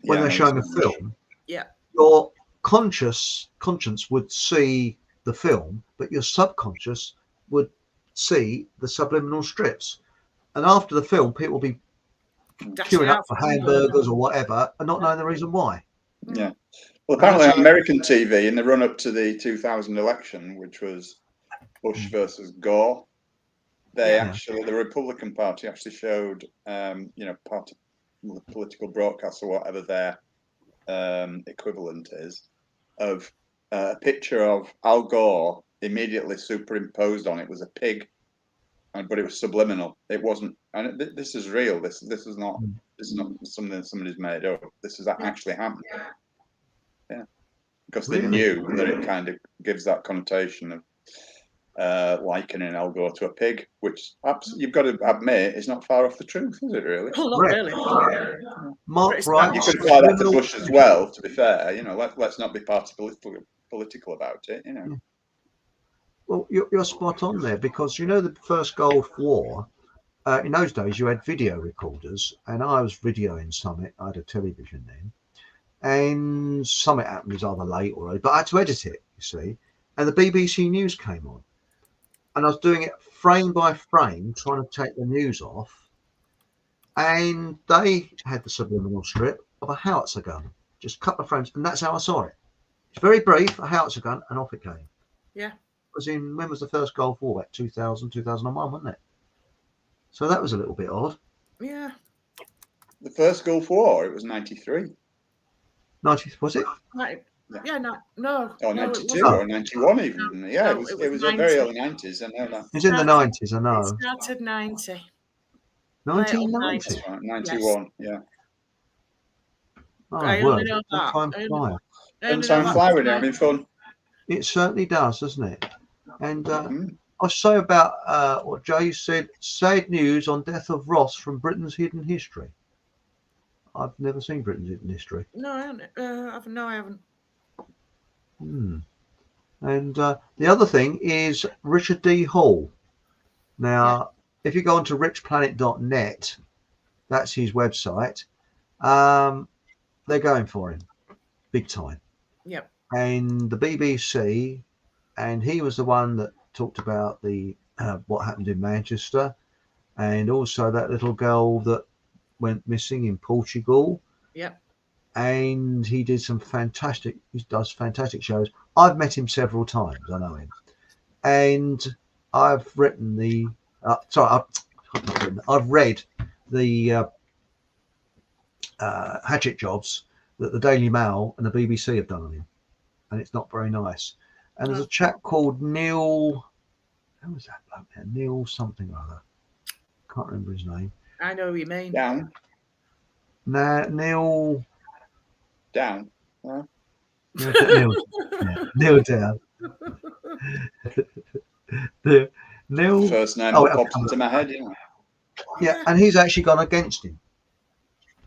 when they're showing a film, Yeah. your conscience would see the film, but your subconscious would see the subliminal strips. And after the film, people will be queuing up for hamburgers or whatever and not knowing the reason why. Yeah. Well, apparently on American TV in the run up to the 2000 election, which was Bush versus Gore, they actually, the Republican Party actually showed, part of the political broadcasts or whatever their equivalent is, of a picture of Al Gore immediately superimposed on it was a pig, but it was subliminal. It wasn't, and this is real. This is not something that somebody's made up. This is actually happened. Yeah, because they knew that it kind of gives that connotation of likening Al Gore to a pig, which you've got to admit is not far off the truth, is it? Really? Well, not really. Mark, right? You could apply that to Bush as well. To be fair, let's not be political about it. Well, you're spot on there, because the first Gulf War, in those days you had video recorders, and I was videoing Summit. I had a television then, and Summit happened was either late or early, but I had to edit it, you see, and the BBC News came on, and I was doing it frame by frame, trying to take the news off, and they had the subliminal strip of a howitzer gun, just a couple of frames, and that's how I saw it. It's very brief, a howitzer gun, and off it came. Yeah. When was the first Gulf War? Like 2000, 2001, wasn't it? So that was a little bit odd. Yeah. The first Gulf War, it was 93. 90, was it? Yeah, no. Or 92 or 91 even. Yeah, it was the very early 90s. I know that. It's in the 90s, I know. It started 90. 1990? 91, yeah. Oh, I well, only know that. time flies. Time fly when you're having fun. It certainly does, doesn't it? And I'll say about what Jay said, sad news on death of Ross from Britain's Hidden History. I've never seen Britain's Hidden History. No, I haven't. I haven't. And the other thing is Richard D. Hall. Now, if you go onto richplanet.net, that's his website, they're going for him big time. Yep. And the BBC, and he was the one that talked about the what happened in Manchester, and also that little girl that went missing in Portugal. Yep. And he did he does fantastic shows. I've met him several times, I know him. And I've written I've read the hatchet jobs that the Daily Mail and the BBC have done on him. And it's not very nice. And there's a chap called Neil, who was that bloke there? Neil something or other. Can't remember his name. I know who you mean. Down. Neil. Down. Neil Down. Neil. First name that pops into my head, Yeah, and he's actually gone against him,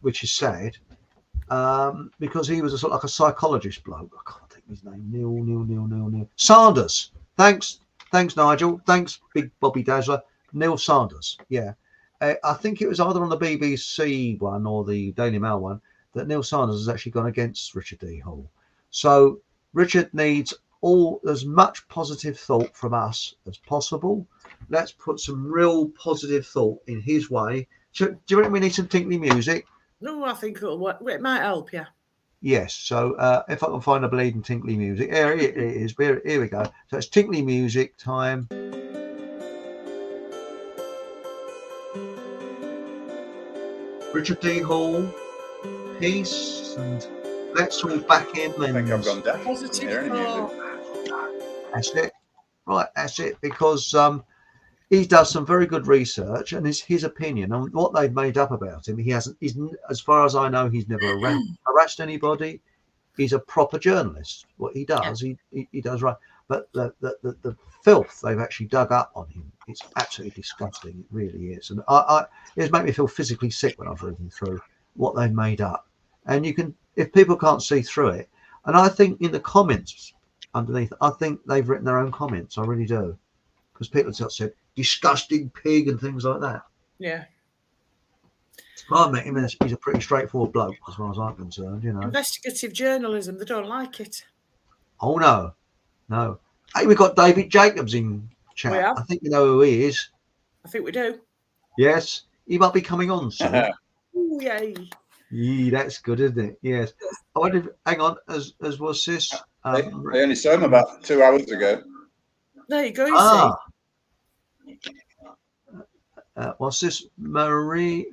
which is sad, because he was a sort of like a psychologist bloke. I can't think of his name. Neil Sanders. Thanks, Nigel. Thanks, Big Bobby Dazzler. Neil Sanders. Yeah. I think it was either on the BBC one or the Daily Mail one that Neil Sanders has actually gone against Richard D. Hall. So Richard needs as much positive thought from us as possible. Let's put some real positive thought in his way. Do you reckon we need some tinkly music? No, I think it might help, yeah. Yes. So if I can find a bleeding tinkly music, here it is. Here we go. So it's tinkly music time. Richard D. Hall, peace, and let's all back him. And I think I've gone deaf. Positive thought. That's it. Right, that's it. Because he does some very good research, and it's his opinion on what they've made up about him. He hasn't. As far as I know, he's never harassed anybody. He's a proper journalist. What he does, he does right. But the filth they've actually dug up on him, it's absolutely disgusting. It really is. And it's made me feel physically sick when I've reading through what they've made up. And you can, if people can't see through it, and I think in the comments underneath, I think they've written their own comments. I really do, because people have said disgusting pig and things like that. Yeah. I met him, and he's a pretty straightforward bloke as far as I'm concerned. You know, Investigative journalism, they don't like it. Oh no. Hey, we've got David Jacobs in chat. We have. I think you know who he is. I think we do. Yes, he might be coming on soon. Ooh, yay. Yeah, that's good, isn't it? Yes. I wonder. Hang on, as was this? I only saw him about 2 hours ago. There you go. You see. What's this? Marina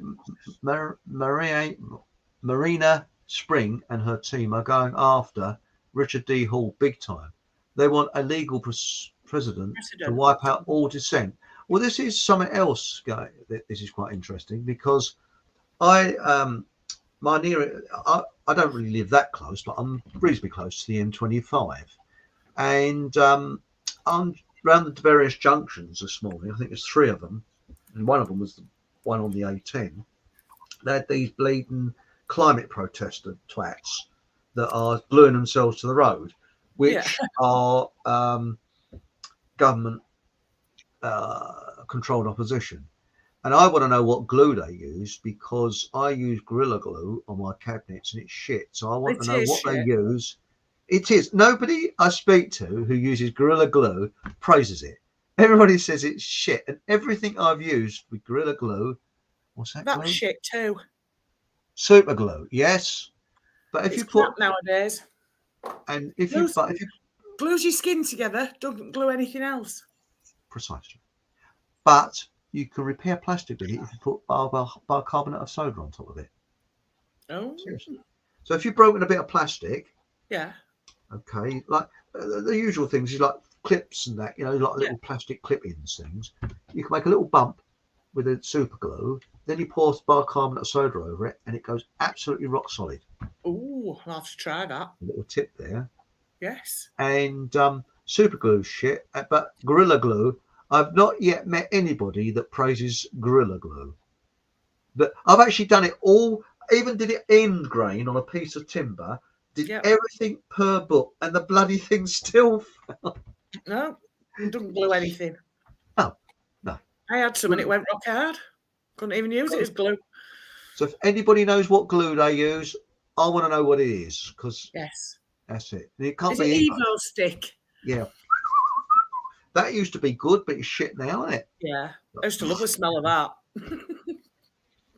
Spring and her team are going after Richard D. Hall big time. They want a legal president to wipe out all dissent. Well, this is something else, guys. This is quite interesting because I don't really live that close, but I'm reasonably close to the M25, and I'm around the various junctions this morning. I think there's 3 of them, and one of them was the one on the A10. They had these bleeding climate protester twats that are gluing themselves to the road, which are government controlled opposition. And I want to know what glue they use, because I use Gorilla Glue on my cabinets and it's shit. So I want to know what they use. It is. Nobody I speak to who uses Gorilla Glue praises it. Everybody says it's shit. And everything I've used with Gorilla Glue, what's that? That's shit too. Super glue, yes. But if it's you put nowadays, and if you glues your skin together, doesn't glue anything else. Precisely. But you can repair plastic with it if you put bicarbonate of soda on top of it. Oh. Seriously. So if you've broken a bit of plastic, yeah, okay, like the usual things, you like clips and that, you know, like little plastic clip-ins things. You can make a little bump with a super glue, then you pour bicarbonate of soda over it, and it goes absolutely rock solid. Oh, I'll have to try that. A little tip there. Yes. And super glue shit, but Gorilla Glue, I've not yet met anybody that praises Gorilla Glue. But I've actually done it all, even did it end grain on a piece of timber, did everything per book, and the bloody thing still fell. No, it doesn't glue anything. Oh, no. I had some and it went rock hard. Couldn't even use it as glue. So if anybody knows what glue they use, I want to know what it is, because that's it. It can't be Evo stick. Yeah. That used to be good, but it's shit now, isn't it? Yeah. I used to love the smell of that.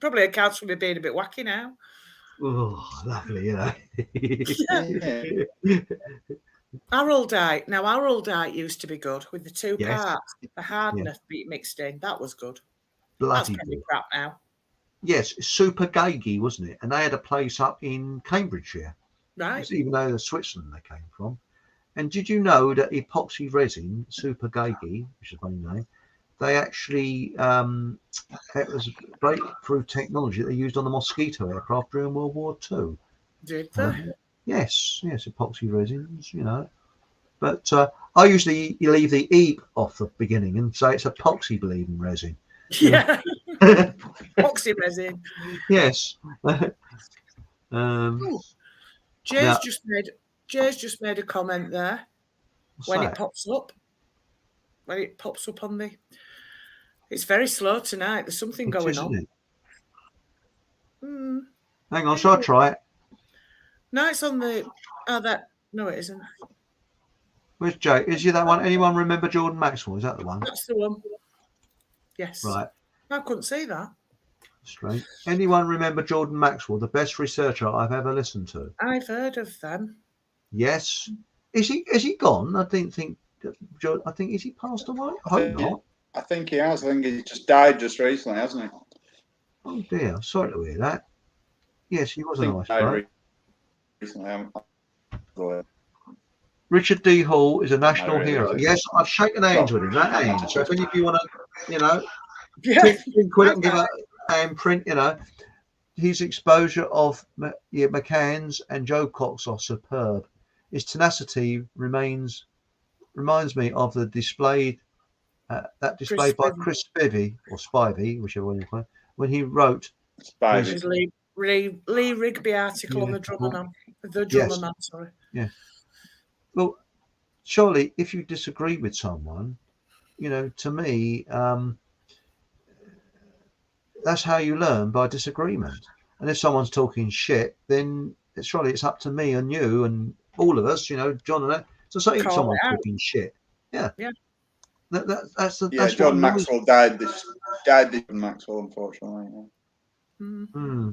Probably accounts for me being a bit wacky now. Oh, lovely, you know. Araldite. Now, Araldite used to be good with the 2 parts, the hardener mixed in. That was good. Bloody That's pretty crap now. Yes, super gaggy, wasn't it? And they had a place up in Cambridgeshire. Right. Even though they're Switzerland they came from. And did you know that epoxy resin, super gaggy, which is a funny name, they actually, it was breakthrough technology that they used on the Mosquito aircraft during World War II. Did they? Yes, epoxy resins, you know. But I usually leave the E off the beginning and say it's epoxy bleeding resin. Yeah. Epoxy resin. Yes. Jay's just made a comment there. When it pops up on the. It's very slow tonight. There's something going on. Hang on, shall I try it? No, it's on the. No, it isn't. Where's Jay? Is you that one? Anyone remember Jordan Maxwell? Is that the one? That's the one. Yes. Right. I couldn't see that. Strange. Anyone remember Jordan Maxwell, the best researcher I've ever listened to? I've heard of them. Yes. Is he gone? I didn't think. I think is he passed away? I hope not. I think he has. I think he just died just recently, hasn't he? Oh dear. Sorry to hear that. Yes, he was a nice guy. Recently, Richard D. Hall is a national really hero. is. Yes, I've shaken hands Well, with him. That hand. So if any of you want to, you know, Yeah. quid up and give a handprint, you know, his exposure of McCann's and Joe Cox are superb. His tenacity reminds me of the displayed that displayed by Chris Spivey or Spivey, whichever one you call it, when he wrote his Lee Rigby article on the drummer man. The drummer man, sorry. Yeah. Well, surely if you disagree with someone, you know, to me, that's how you learn, by disagreement. And if someone's talking shit, then surely it's up to me and you and all of us, you know, John and that, to say if someone's talking shit. Yeah. Yeah. That's John Maxwell died. John Maxwell, unfortunately. Yeah.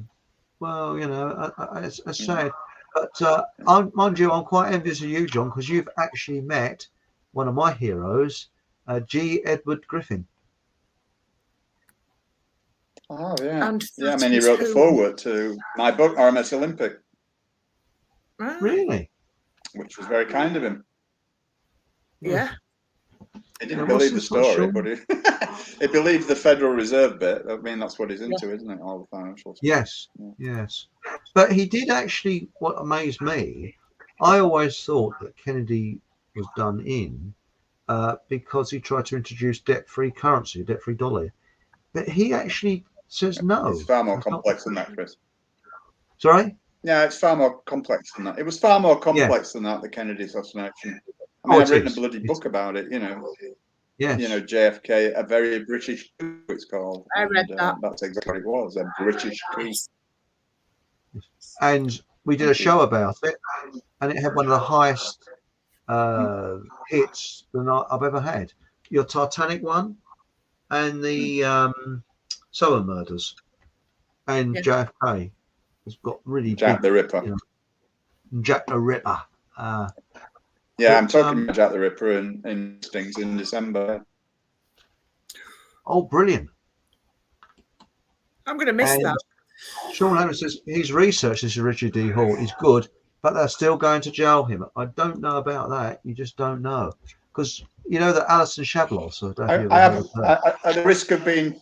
Well, you know, it's sad. But mind you, I'm quite envious of you, John, because you've actually met one of my heroes, G. Edward Griffin. Oh, yeah. And I mean, he wrote the foreword to my book, RMS Olympic. Really? Which was very kind of him. Yeah. He didn't believe the story, but he believed the Federal Reserve bit. I mean, that's what he's into, isn't it? All the financial stuff. Yes. But he did actually, what amazed me, I always thought that Kennedy was done in because he tried to introduce debt-free currency, debt-free dollar. But he actually says no. It's far more complex than that, Chris. Sorry? Yeah, it's far more complex than that. It was far more complex than that, the Kennedy assassination. I mean, I've written a bloody book about it, you know. Yes. You know, JFK, a very British coup, it's called. I read that. That's exactly what it was, a British coup. And we did a show about it, and it had one of the highest hits than I've ever had. Your Titanic one, and the Sower Murders, and JFK has got really Jack the Ripper. You know, Jack the Ripper. I'm talking about Jack the Ripper in Stings in December. Oh, brilliant. I'm going to miss that. Sean Hannon says his research, this is Richard D. Hall, is good, but they're still going to jail him. I don't know about that. You just don't know. Because you know that Alison Shablos, at the risk of being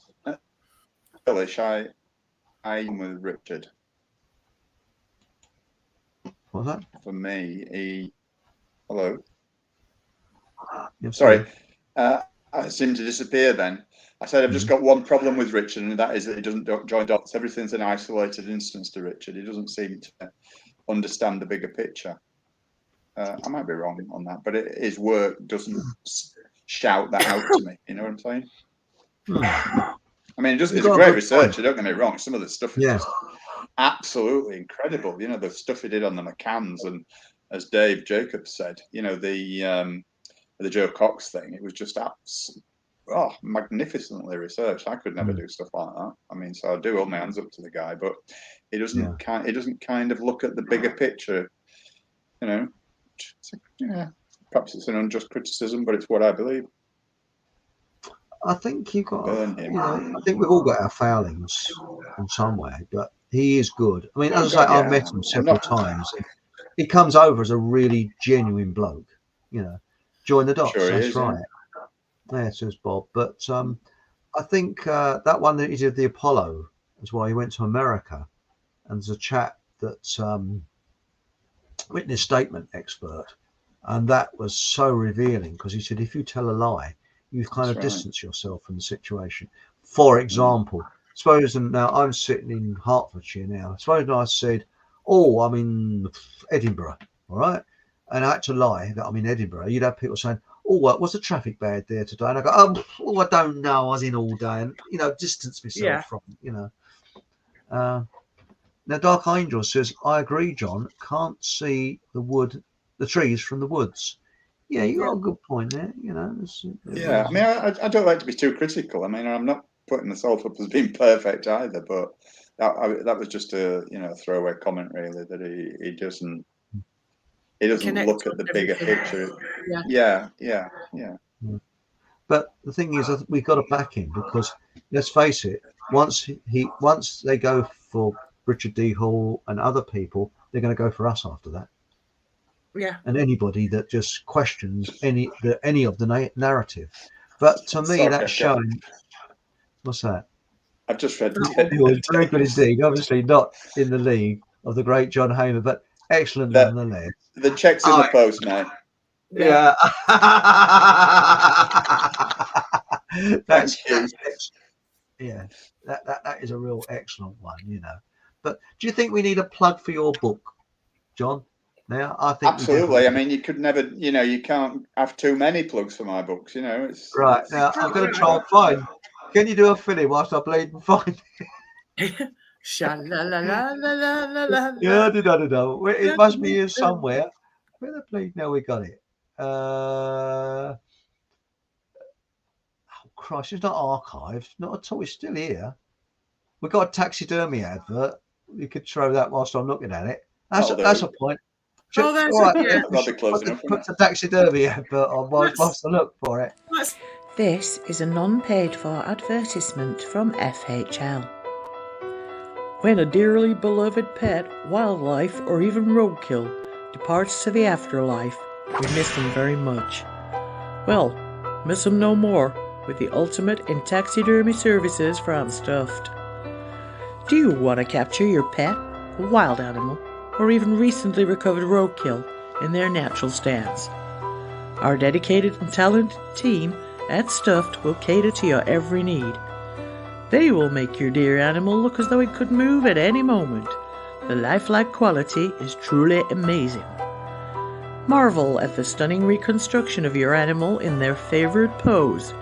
foolish, I am with Richard. What's that? For me, hello. Yes, sorry. I seem to disappear then. I said I've just got one problem with Richard, and that is that he doesn't join dots. Everything's an isolated instance to Richard. He doesn't seem to understand the bigger picture. I might be wrong on that, but his work doesn't shout that out to me. You know what I'm saying? I mean, he's a great researcher, don't get me wrong. Some of the stuff is just absolutely incredible. You know, the stuff he did on the McCanns, and as Dave Jacobs said, you know, the Joe Cox thing, it was just magnificently researched. I could never do stuff like that. I mean, so I do hold my hands up to the guy, but he doesn't kind of look at the bigger picture, you know. Perhaps it's an unjust criticism, but it's what I believe. I think you've got, you know, I think we've all got our failings in some way, but he is good. I mean, as I say, I've met him several times. He comes over as a really genuine bloke, you know. Join the dots, that's right. Yeah, says Bob. But I think that one that he did, the Apollo, is why he went to America. And there's a chap that's witness statement expert. And that was so revealing, because he said, if you tell a lie, you kind of distance yourself from the situation. For example, suppose now I'm sitting in Hertfordshire now. Suppose I said, oh, I'm in Edinburgh, all right? And I had to lie that I'm in Edinburgh. You'd have people saying, oh, was the traffic bad there today? And I go, oh, I don't know. I was in all day, and, you know, distance myself from, you know. Now, Dark Angel says, I agree, John. Can't see the trees from the woods. Yeah, you got a good point there, you know. I mean, I don't like to be too critical. I mean, I'm not putting myself up as being perfect either, but that was just a, you know, throwaway comment, really, that he doesn't look at the bigger picture. Yeah. But the thing is, we've got to back him, because let's face it, once they go for Richard D. Hall and other people, they're going to go for us after that. Yeah. and anybody that just questions any of the narrative. But to me, Sorry, that's showing. What's that? I've just read It was very good indeed. Obviously, not in the league of the great John Hamer, but excellent nonetheless. The check's in the post, mate. Yeah. That's yeah. That is a real excellent one, you know. But do you think we need a plug for your book, John? Now, I think absolutely. I mean, you could never, you know, you can't have too many plugs for my books. You know, it's right. Now, I'm going to try and find. Can you do a filly whilst I bleed and find it? Yeah, no. It must be here somewhere. Where the bleed? Now we got it. Oh Christ! It's not archived. Not at all. It's still here. We've got a taxidermy advert. You could throw that whilst I'm looking at it. That's a point. Oh, that's right. That'll be close enough. Put the taxidermy advert on whilst I look for it. This is a non-paid-for advertisement from FHL. When a dearly beloved pet, wildlife, or even roadkill departs to the afterlife, we miss them very much. Well, miss them no more with the ultimate in taxidermy services from Stuffed. Do you want to capture your pet, a wild animal, or even recently recovered roadkill in their natural stance? Our dedicated and talented team at Stuffed will cater to your every need. They will make your dear animal look as though it could move at any moment. The lifelike quality is truly amazing. Marvel at the stunning reconstruction of your animal in their favorite pose,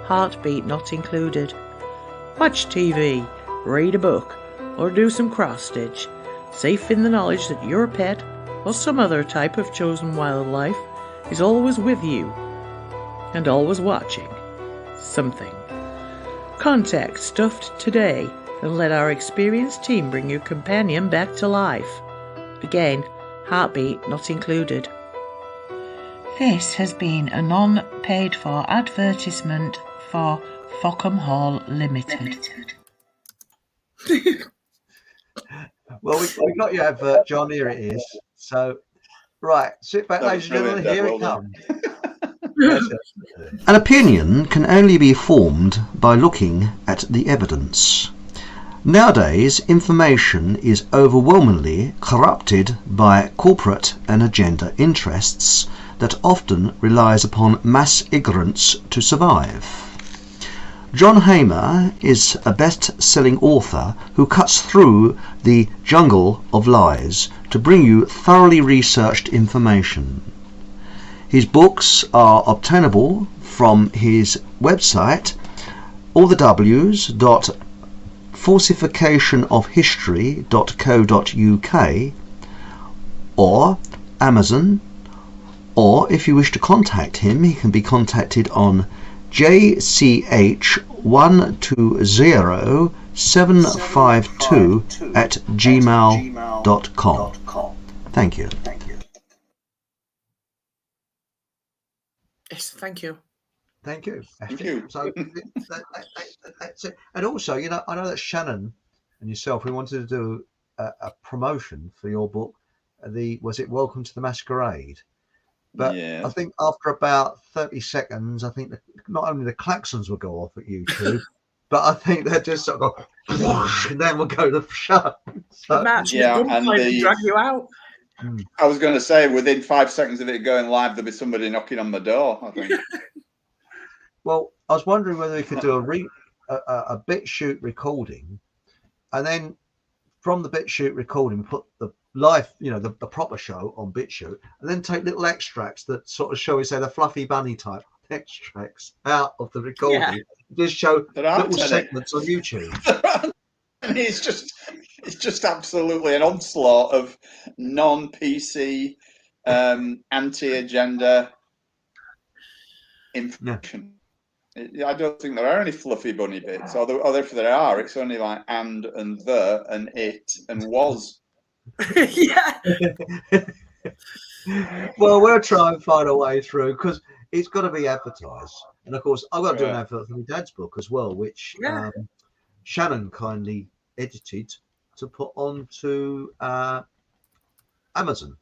heartbeat not included. Watch TV, read a book, or do some cross-stitch, safe in the knowledge that your pet, or some other type of chosen wildlife, is always with you, and always watching something. Contact Stuffed today and let our experienced team bring your companion back to life. Again, heartbeat not included. This has been a non-paid-for advertisement for Fockham Hall Limited. Well, we got your advert, John. Here it is. So, right, sit back, ladies and gentlemen. Here it comes. An opinion can only be formed by looking at the evidence. Nowadays, information is overwhelmingly corrupted by corporate and agenda interests that often relies upon mass ignorance to survive. John Hamer is a best-selling author who cuts through the jungle of lies to bring you thoroughly researched information. His books are obtainable from his website, allthews.falsificationofhistory.co.uk, or Amazon, or if you wish to contact him, he can be contacted on jch120752@gmail.com. Thank you. Yes, thank you. Thank you. Thank you. So that's it. And also, you know, I know that Shannon and yourself, we wanted to do a promotion for your book. Was it Welcome to the Masquerade? But yeah. I think after about 30 seconds, I think not only the klaxons will go off at YouTube, but I think they're just sort of go, and then we'll go to the show. So, yeah, and drag you out. I was going to say, within 5 seconds of it going live, there'll be somebody knocking on the door, I think. Well, I was wondering whether we could do a BitChute recording, and then from the BitChute recording, put the live, you know, the proper show on BitChute, and then take little extracts that sort of, shall we say, the fluffy bunny type extracts out of the recording. Yeah. Just show little segments on YouTube. It's just absolutely an onslaught of non-PC, anti-agenda information. Yeah. I don't think there are any fluffy bunny bits, although if there are, it's only like and the and it and was. Yeah. Well, we'll try and find a way through, because it's got to be advertised, and of course I've got to do an advert for my dad's book as well, which Shannon kindly edited to put onto Amazon.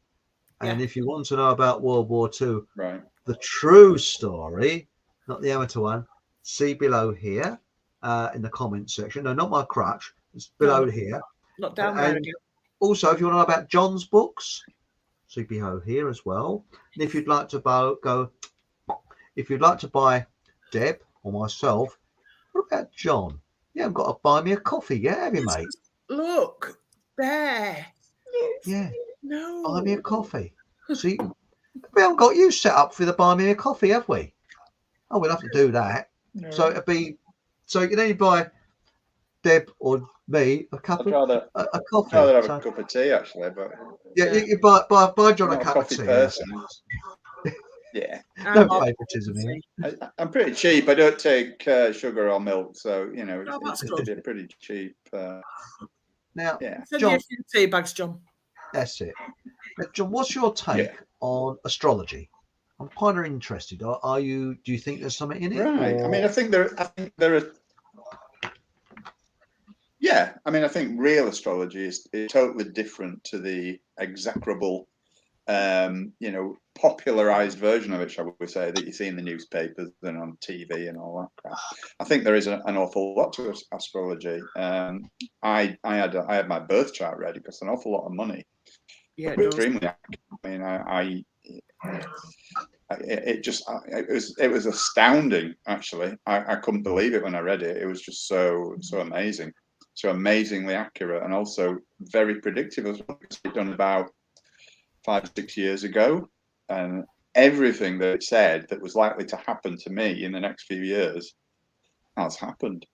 And if you want to know about World War II, Right. the true story, not the amateur one, see below here in the comments section. No, not my crutch. It's below here. Not down there. And also, if you want to know about John's books, see below here as well. And if you'd like to buy Deb or myself, what about John? You haven't got to buy me a coffee yet, have you, mate? Look there. Yeah. No. Buy me a coffee. See, we haven't got you set up for the buy me a coffee, have we? Oh, we'll have to do that. No. So it'll be, so you can only buy Deb or me a cup of a coffee. I'd rather have a cup of tea, actually, but yeah, you buy John a cup of tea. Person. Yeah. No favoritism here. I'm pretty cheap. I don't take sugar or milk, so you know it's a pretty cheap. Now, yeah. John, a few tea bags, John. That's it. Now, John, what's your take on astrology? I'm kind of interested. Are you? Do you think there's something in it? Right. Or? I mean, I think there are. Yeah, I mean, I think real astrology is totally different to the execrable, popularized version of it, shall we say, that you see in the newspapers and on TV and all that crap. I think there is an awful lot to astrology. I had my birth chart ready because an awful lot of money. Yeah, extremely. I mean, it was astounding. Actually, I couldn't believe it when I read it. It was just so amazing. So amazingly accurate and also very predictive as well. It's done about 5 or 6 years ago, and everything that it said that was likely to happen to me in the next few years has happened.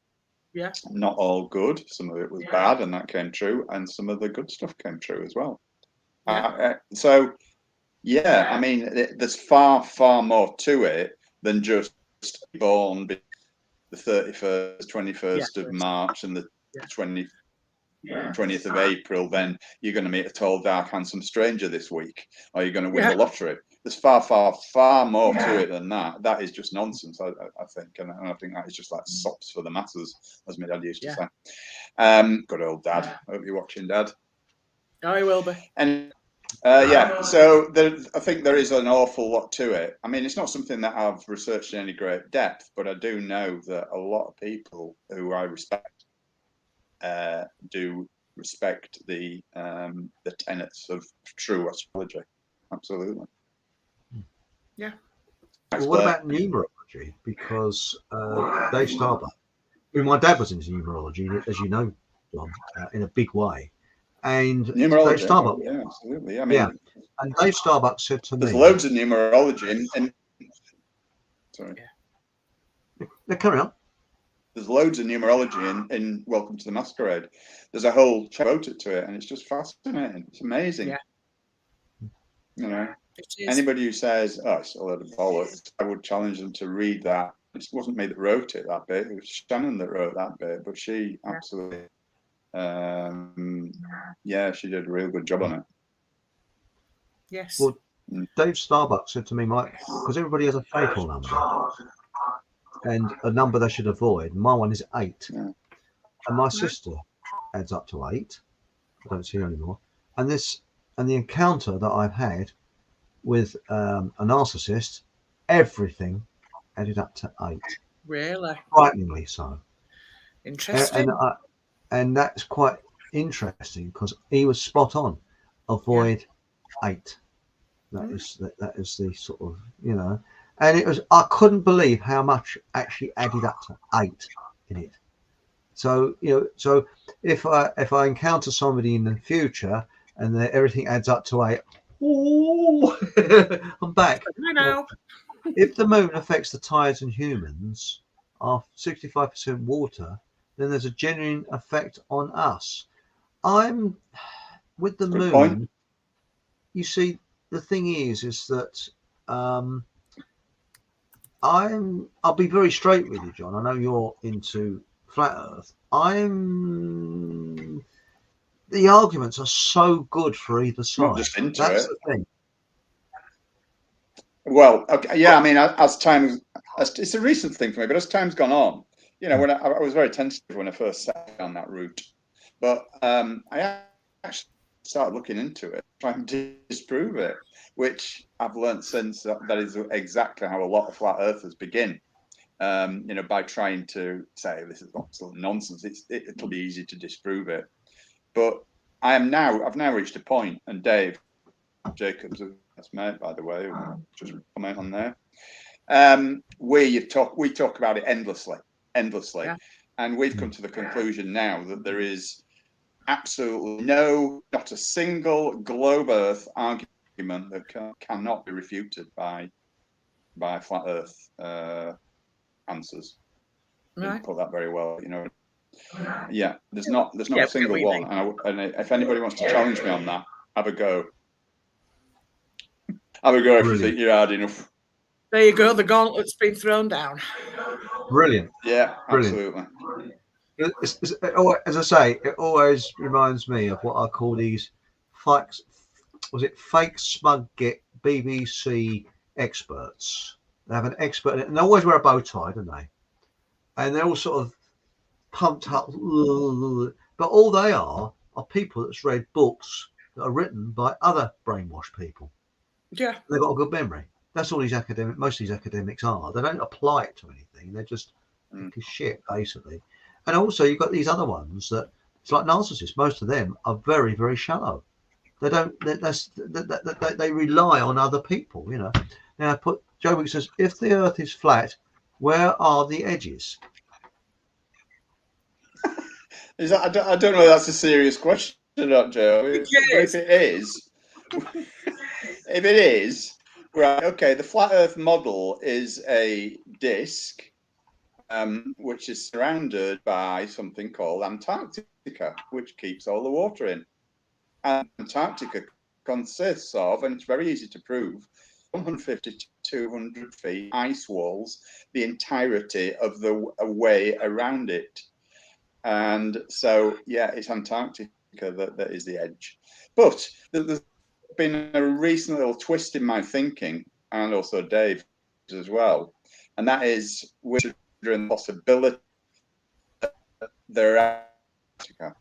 Yeah. Not all good. Some of it was bad, and that came true, and some of the good stuff came true as well. Yeah. I mean, there's far more to it than just born the 31st, 21st of March and the 20th of April, then you're going to meet a tall, dark, handsome stranger this week, or you're going to win the lottery. There's far more to it than that. That is just nonsense, I think, and I think that is just like sops for the masses, as my dad used to say. Good old Dad. I hope you're watching, Dad. Oh, he will be. And so I think there is an awful lot to it. I mean, it's not something that I've researched in any great depth, but I do know that a lot of people who I respect do respect the tenets of true astrology. Absolutely. Yeah. Well, what about numerology? Because Dave Starbuck, my dad was into numerology, as you know, John, in a big way. And numerology, Dave Starbuck, yeah, absolutely. I mean, and Dave Starbuck said to me, "There's loads of numerology in sorry, carry on. There's loads of numerology in Welcome to the Masquerade. There's a whole devoted to it, and it's just fascinating. It's amazing. Yeah. You know, anybody who says, "Oh, it's a load of bollocks," I would challenge them to read that. It wasn't me that wrote it, that bit. It was Shannon that wrote that bit, but she absolutely. She did a real good job on it. Yes. Well, Dave Starbuck said to me, Mike, because everybody has a fatal number and a number they should avoid. My one is 8, and my sister adds up to 8. I don't see her anymore. And the encounter that I've had with a narcissist, everything added up to 8. Really? Frighteningly so. Interesting. And that's quite interesting because he was spot on. Avoid 8. That is the sort of, and it was, I couldn't believe how much actually added up to 8 in it. So, so if I encounter somebody in the future and everything adds up to 8, I'm back. I know. If the moon affects the tides and humans, are 65% water, then there's a genuine effect on us. I'm with the moon. Point. You see, the thing is that I'll be very straight with you, John. I know you're into flat Earth. The arguments are so good for either side. Not just into That's it. The thing. Well, okay, yeah. I mean, it's a recent thing for me, but as time's gone on, when I was very tentative when I first sat down that route, but I actually started looking into it, try and disprove it, which I've learned since that is exactly how a lot of flat earthers begin. By trying to say this is absolute nonsense. It'll be easy to disprove it. But I've now reached a point, and Dave Jacobs, that's mate, by the way, just comment on there. We talk about it endlessly, Yeah. and we've come to the conclusion now that there is absolutely not a single globe Earth argument that cannot be refuted by flat Earth answers. Right. Put that very well, Yeah, there's not a single one, and if anybody wants to challenge me on that, have a go. Have a go if you think you're hard enough. There you go. The gauntlet's been thrown down. Brilliant. Yeah, Brilliant. Absolutely. As I say, it always reminds me of what I call these fake smug get BBC experts. They have an expert, and they always wear a bow tie, don't they? And they're all sort of pumped up, but all they are people that's read books that are written by other brainwashed people. Yeah, they've got a good memory. That's all most of these academics are. They don't apply it to anything. They're just shit, basically. And also, you've got these other ones that it's like narcissists. Most of them are very, very shallow. They don't. They rely on other people. Now, Joe Wick says, if the Earth is flat, where are the edges? I don't know if that's a serious question, not Joe. If it is, right, okay, the flat Earth model is a disk which is surrounded by something called Antarctica, which keeps all the water in. And Antarctica consists of, and it's very easy to prove, 150 to 200 feet ice walls, the entirety of the way around it. And so, yeah, it's Antarctica that is the edge. But there's been a recent little twist in my thinking, and also Dave as well, and that is we're considering the possibility that there are Antarctica.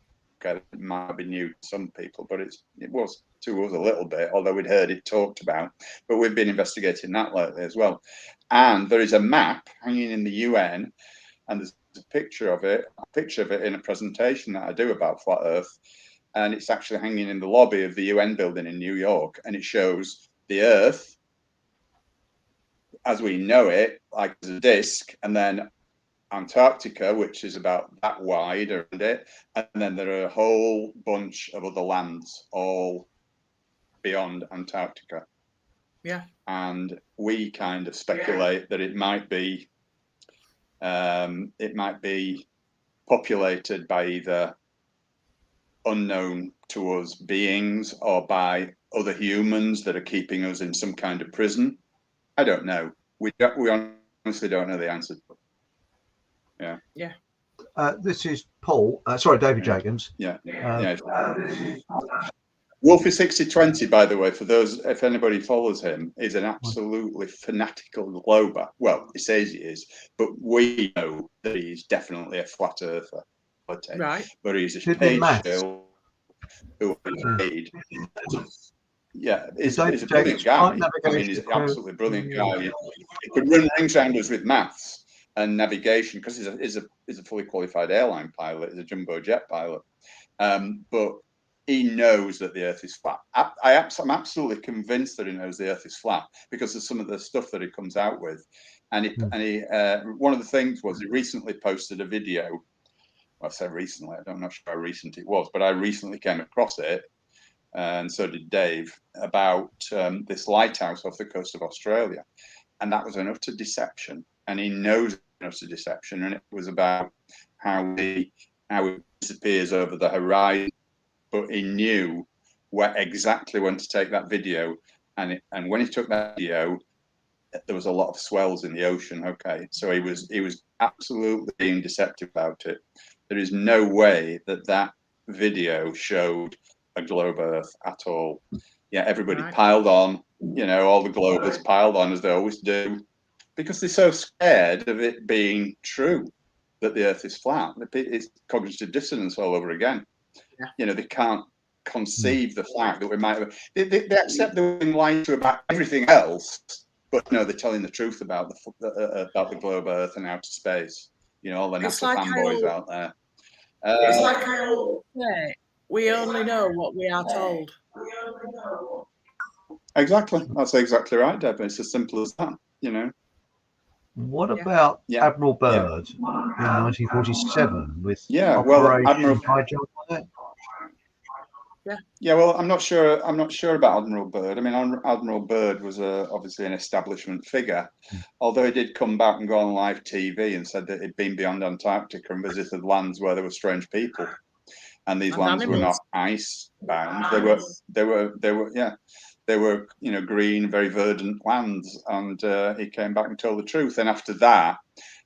Okay, it might be new to some people, but it was to us a little bit, although we'd heard it talked about. But we've been investigating that lately as well. And there is a map hanging in the UN, and there's a picture of it in a presentation that I do about flat Earth, and it's actually hanging in the lobby of the UN building in New York, and it shows the Earth as we know it, like as a disc, and then Antarctica, which is about that wide around it, and then there are a whole bunch of other lands all beyond Antarctica. Yeah. And we kind of speculate that it might be populated by either unknown to us beings or by other humans that are keeping us in some kind of prison. I don't know. We honestly don't know the answer. Yeah. Yeah. This is Paul. David Jacobs. Yeah. Wolfie 6020, by the way, for those, if anybody follows him, is an absolutely fanatical glober. Well, he says he is, but we know that he's definitely a flat earther. Right. But he's a page shill who is paid. Yeah, he's a brilliant guy. I mean, he's an absolutely brilliant guy. He could run rings around us with maths and navigation because he's a fully qualified airline pilot. He's a jumbo jet pilot. But he knows that the Earth is flat. I'm absolutely convinced that he knows the Earth is flat because of some of the stuff that he comes out with. And he one of the things was he recently posted a video. Well, I say recently, I'm not sure how recent it was, but I recently came across it, and so did Dave, about this lighthouse off the coast of Australia. And that was an utter deception. And he knows an utter deception. And it was about how it disappears over the horizon. But he knew exactly when to take that video. And when he took that video, there was a lot of swells in the ocean. Okay. So he was absolutely being deceptive about it. There is no way that video showed a globe Earth at all. Yeah, everybody piled on, all the globers piled on as they always do, because they're so scared of it being true that the Earth is flat. It's cognitive dissonance all over again. Yeah. They can't conceive the fact that we might have, they accept they're being lied to about everything else, but no, they're telling the truth about the globe Earth and outer space. All the NASA fanboys out there. It's like I always say, we only know what we are told. Exactly. That's exactly right, Deb. It's as simple as that, What about Admiral Byrd in 1947 with Operation High Jump on it? Yeah, well, I'm not sure about Admiral Byrd. I mean, Admiral Byrd was obviously an establishment figure, although he did come back and go on live TV and said that he'd been beyond Antarctica and visited lands where there were strange people, and these lands were not ice bound. They were green, very verdant lands, and he came back and told the truth. And after that,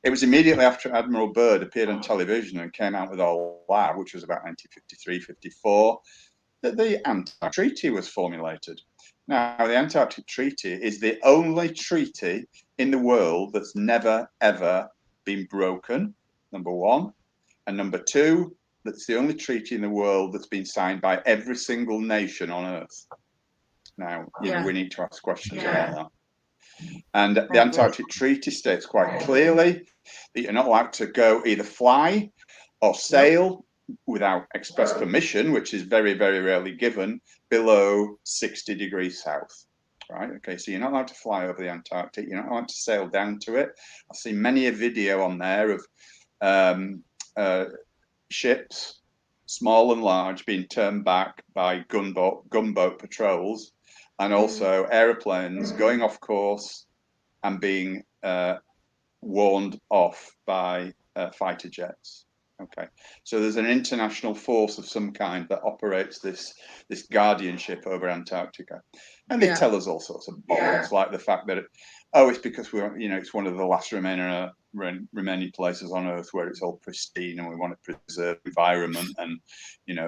it was immediately after Admiral Byrd appeared on television and came out with all that, which was about 1953, 54. That the Antarctic Treaty was formulated. Now, the Antarctic Treaty is the only treaty in the world that's never, ever been broken, number one. And number two, that's the only treaty in the world that's been signed by every single nation on Earth. Now, we need to ask questions about that. And the Antarctic Treaty states quite clearly that you're not allowed to go either fly or sail without express permission, which is very, very rarely given, below 60 degrees south. Right? Okay, so you're not allowed to fly over the Antarctic. You're not allowed to sail down to it. I've seen many a video on there of ships, small and large, being turned back by gunboat patrols, and also aeroplanes going off course and being warned off by fighter jets. Okay, so there's an international force of some kind that operates this guardianship over Antarctica, and they tell us all sorts of bollocks, like the fact that it's because we're it's one of the last remaining places on Earth where it's all pristine, and we want to preserve the environment, and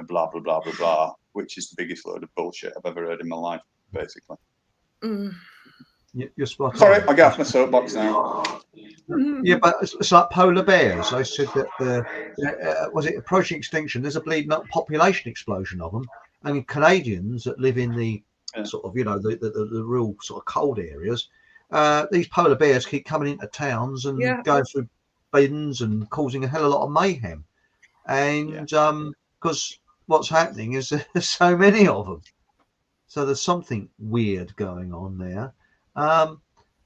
blah blah blah blah blah, which is the biggest load of bullshit I've ever heard in my life, basically. You're spot on. Sorry, I get off my soapbox now. Yeah, but it's like polar bears. They said that was it approaching extinction? There's a bleeding up population explosion of them, and Canadians that live in the sort of the real sort of cold areas. These polar bears keep coming into towns and going through bins and causing a hell of a lot of mayhem. And because what's happening is there's so many of them, so there's something weird going on there.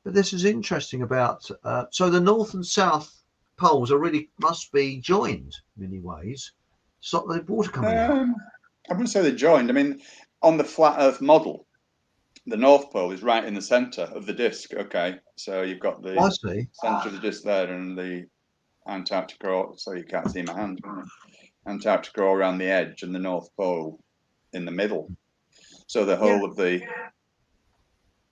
But this is interesting about so the North and South poles must be joined in many ways. Stop the water coming out. I wouldn't say they're joined. I mean, on the flat Earth model, the North Pole is right in the centre of the disc. Okay, so you've got the centre of the disc there, and the Antarctica. So you can't see my hand. Antarctica all around the edge, and the North Pole in the middle. So the whole of the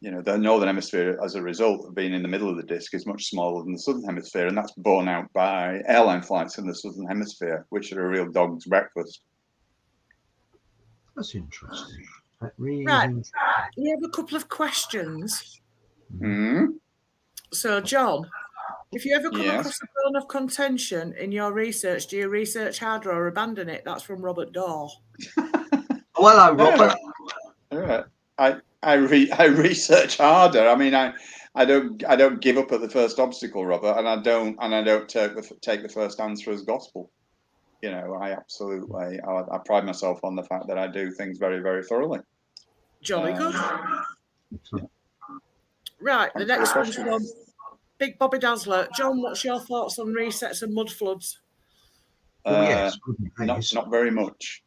the northern hemisphere, as a result of being in the middle of the disc, is much smaller than the southern hemisphere, and that's borne out by airline flights in the southern hemisphere, which are a real dog's breakfast. That's interesting. Really right. We have a couple of questions. So, John, if you ever come across a bone of contention in your research, do you research harder or abandon it? That's from Robert Daw. Hello, Robert. I research harder. I mean, I don't give up at the first obstacle, Robert, and I don't take the first answer as gospel. I absolutely I pride myself on the fact that I do things very, very thoroughly. Jolly good. Right, the next one's from Big Bobby Dazzler. John, what's your thoughts on resets and mud floods? Not very much.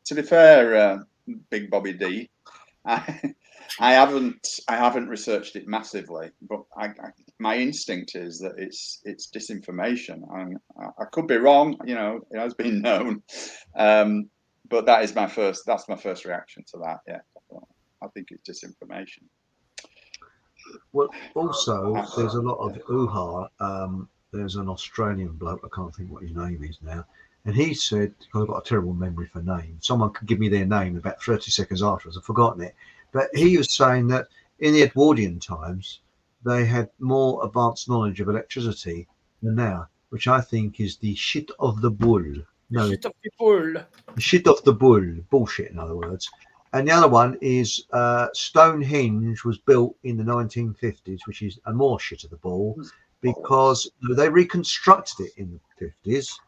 To be fair, Big Bobby D, I haven't researched it massively, but my instinct is that it's disinformation. I could be wrong, it has been known, but that's my first reaction to that. Yeah, I think it's disinformation. Well, also there's a lot of hoo-ha. There's an Australian bloke, I can't think what his name is now. And he said, I've got a terrible memory for names. Someone could give me their name about 30 seconds afterwards. I've forgotten it. But he was saying that in the Edwardian times, they had more advanced knowledge of electricity than now, which I think is the shit of the bull. No, Shit off the bull. shit off the bull. Bullshit, in other words. And the other one is Stonehenge was built in the 1950s, which is a more shit of the ball, because they reconstructed it in the 50s.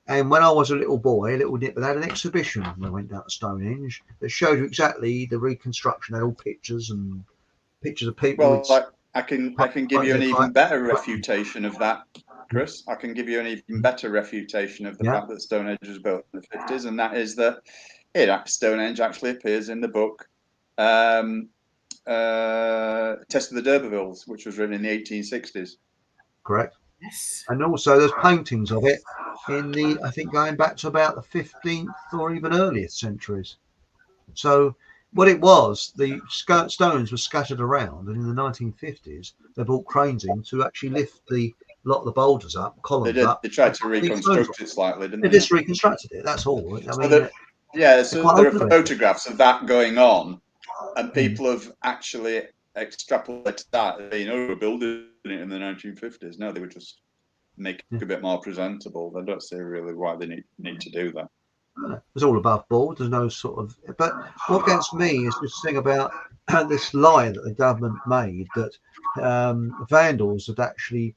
And when I was a little boy, a little nip, they had an exhibition when I went down to Stonehenge that showed you exactly the reconstruction. They had all pictures of people. Well, I can give you an even better refutation of that, Chris. I can give you an even better refutation of the fact that Stonehenge was built in the 50s, and that is that Stonehenge actually appears in the book Test of the D'Urbervilles, which was written in the 1860s. Correct. Yes. And also there's paintings of it in the, I think, going back to about the 15th or even earlier centuries. So what it was, the stones were scattered around, and in the 1950s they brought cranes in to actually lift a lot of the boulders up, columns up. They tried to reconstruct it slightly, didn't they? They just reconstructed it, that's all. I mean, so there are photographs of that going on, and people have actually extrapolated that, we're building it in the 1950s. No, they would just make it a bit more presentable. I don't see really why they need to do that. It's all above board. There's no sort of. But what gets me is this thing about this lie that the government made that vandals had actually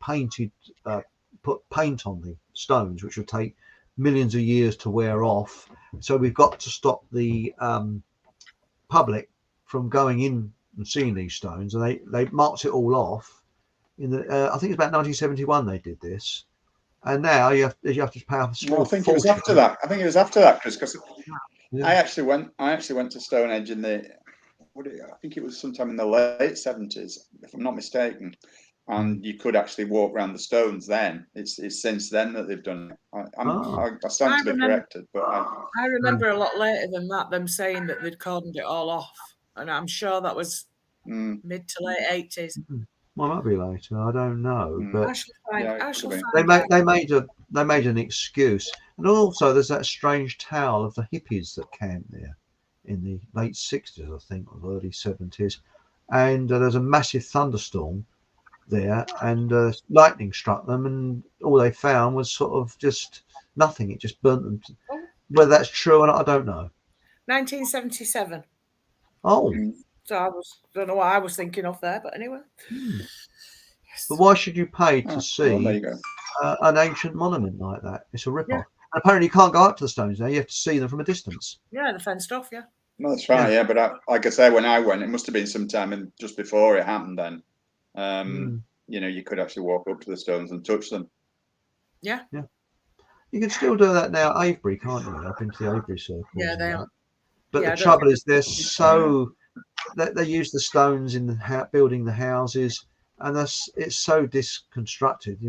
put paint on the stones, which would take millions of years to wear off. So we've got to stop the public from going in and seeing these stones, and they marked it all off. In the I think it's about 1971 they did this. And now you have to pay off a small. I think it was after that. I think it was after that, Chris, because I actually went to Stonehenge in I think it was sometime in the late 70s, if I'm not mistaken. And you could actually walk around the stones then. It's since then that they've done it. I stand to be corrected, but I remember a lot later than that them saying that they'd cordoned it all off, and I'm sure that was mid to late 80s. Well, it might be later. I don't know, but I shall find they made an excuse, and also there's that strange tale of the hippies that camped there in the late 60s, I think, or early 70s, and there's a massive thunderstorm there, and lightning struck them, and all they found was sort of just nothing. It just burnt them. Whether that's true or not, I don't know. 1977. Oh. So don't know what I was thinking of there, but anyway. Yes. But why should you pay to see an ancient monument like that? It's a rip-off. Yeah. Apparently, you can't go up to the stones now. You have to see them from a distance. Yeah, they're fenced off. Yeah. No, that's right. Yeah, but like I say, when I went, it must have been sometime just before it happened. Then, you could actually walk up to the stones and touch them. Yeah. Yeah. You can still do that now at Avebury, can't you? I've been to the Avebury circle. Yeah, they are. But the trouble is, they're so. They use the stones in the building the houses, and it's so disconstructed.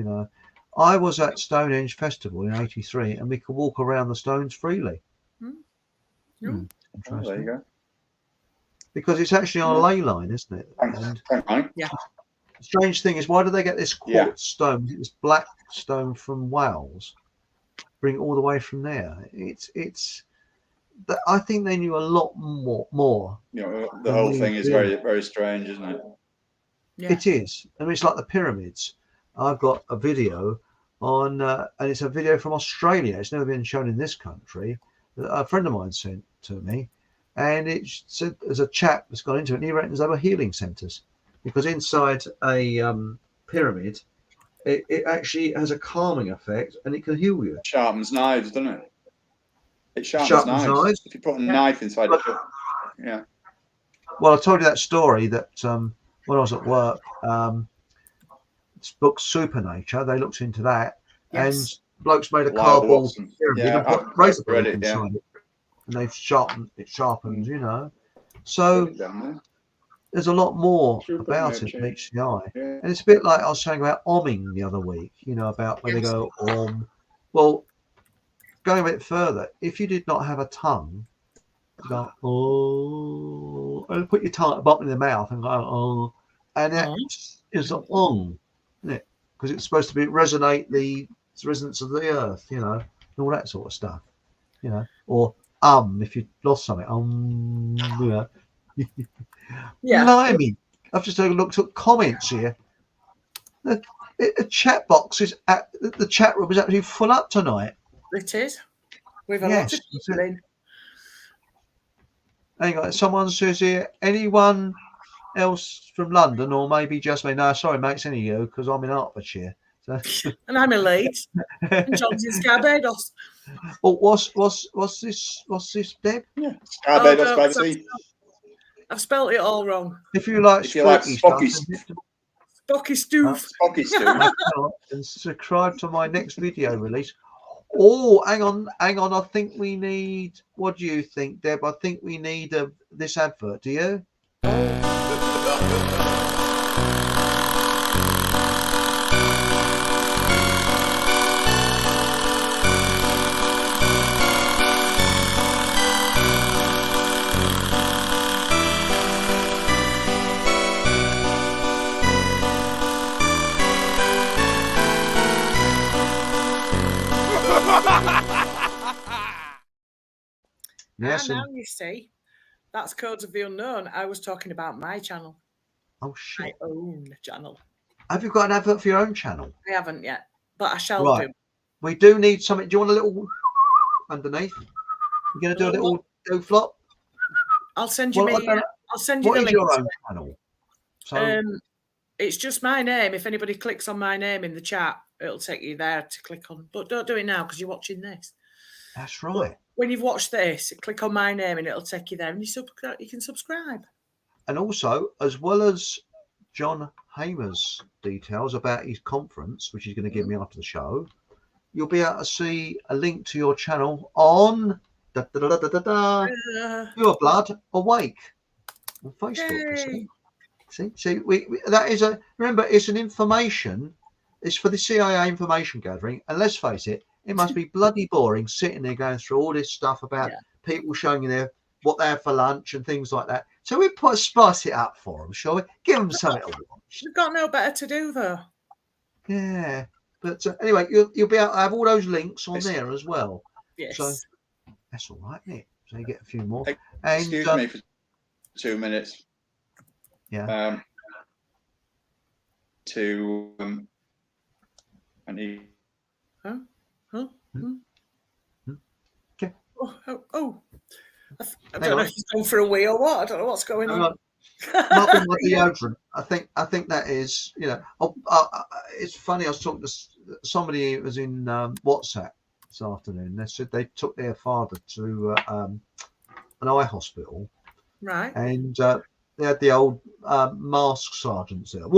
I was at Stonehenge Festival in '83, and we could walk around the stones freely. Oh, there you go. Because it's actually on a ley line, isn't it? And the strange thing is, why do they get this quartz stone, this black stone from Wales, bring it all the way from there? It's. I think they knew a lot more. The whole thing is very, very strange, isn't it? Yeah. It is. I mean, it's like the pyramids. I've got a video on, and it's a video from Australia. It's never been shown in this country. A friend of mine sent to me, and it said there's a chap that's gone into it, and he reckons they were healing centres, because inside a pyramid, it actually has a calming effect, and it can heal you. It sharpens knives, doesn't it? It sharpens knives. If you put a knife inside it, yeah. Well, I told you that story that when I was at work, this book Supernature, they looked into that, and blokes made a cardboard pyramid and put razor blades inside it, and they've sharpened. So there's a lot more about it meets the eye, and it's a bit like I was saying about Omming the other week. About when they go Om. Well, going a bit further, if you did not have a tongue, you go, oh, and put your tongue at the bottom of the mouth and go, oh, and that is an isn't it? Because it's supposed to resonate the resonance of the earth, and all that sort of stuff, or if you lost something, Blimey. I've just looked at comments here. The chat box the chat room is actually full up tonight. It is. We've a lot of people in. Hang on, someone says here, anyone else from London, or maybe just me? No, sorry, mate, it's only you because I'm in Hertfordshire. So. And I'm in Leeds. And John's in Barbados. Oh, what's this? What's this, Deb? Yeah, Barbados by the sea. I've spelt it all wrong. If you like Spocky Stoof. And subscribe to my next video release. Oh, hang on. I think we need. What do you think, Deb? I think we need this advert. Do you? Yes, and now you see, that's Codes of the Unknown. I was talking about my channel. Oh shit! My own channel. Have you got an advert for your own channel? I haven't yet, but I shall do. We do need something. Do you want a little underneath? You're going to do a little do flop? I'll send you I'll send you what the is link. Your own channel? So, it's just my name. If anybody clicks on my name in the chat, it'll take you there to click on. But don't do it now because you're watching this. That's right. But when you've watched this, click on my name and it'll take you there, and you can subscribe. And also, as well as John Hamer's details about his conference, which he's going to give me after the show, you'll be able to see a link to your channel on Your Blood Awake on Facebook. See, we that is remember, it's an information. It's for the CIA information gathering, and let's face it, it must be bloody boring sitting there going through all this stuff about people showing you what they have for lunch and things like that. So we spice it up for them, shall we? Give them something to watch. We've got no better to do, though. Yeah, but anyway, you'll be able to have all those links on there as well. Yes. So that's all right, Nick. So you get a few more. Excuse me for 2 minutes. Yeah. I need. Huh? Okay. Oh. I don't know if he's going for a wee or what. I don't know what's going on. Nothing like deodorant. I think that is, it's funny. I was talking to somebody who was in WhatsApp this afternoon. They said they took their father to an eye hospital, right? And they had the old mask sergeants there.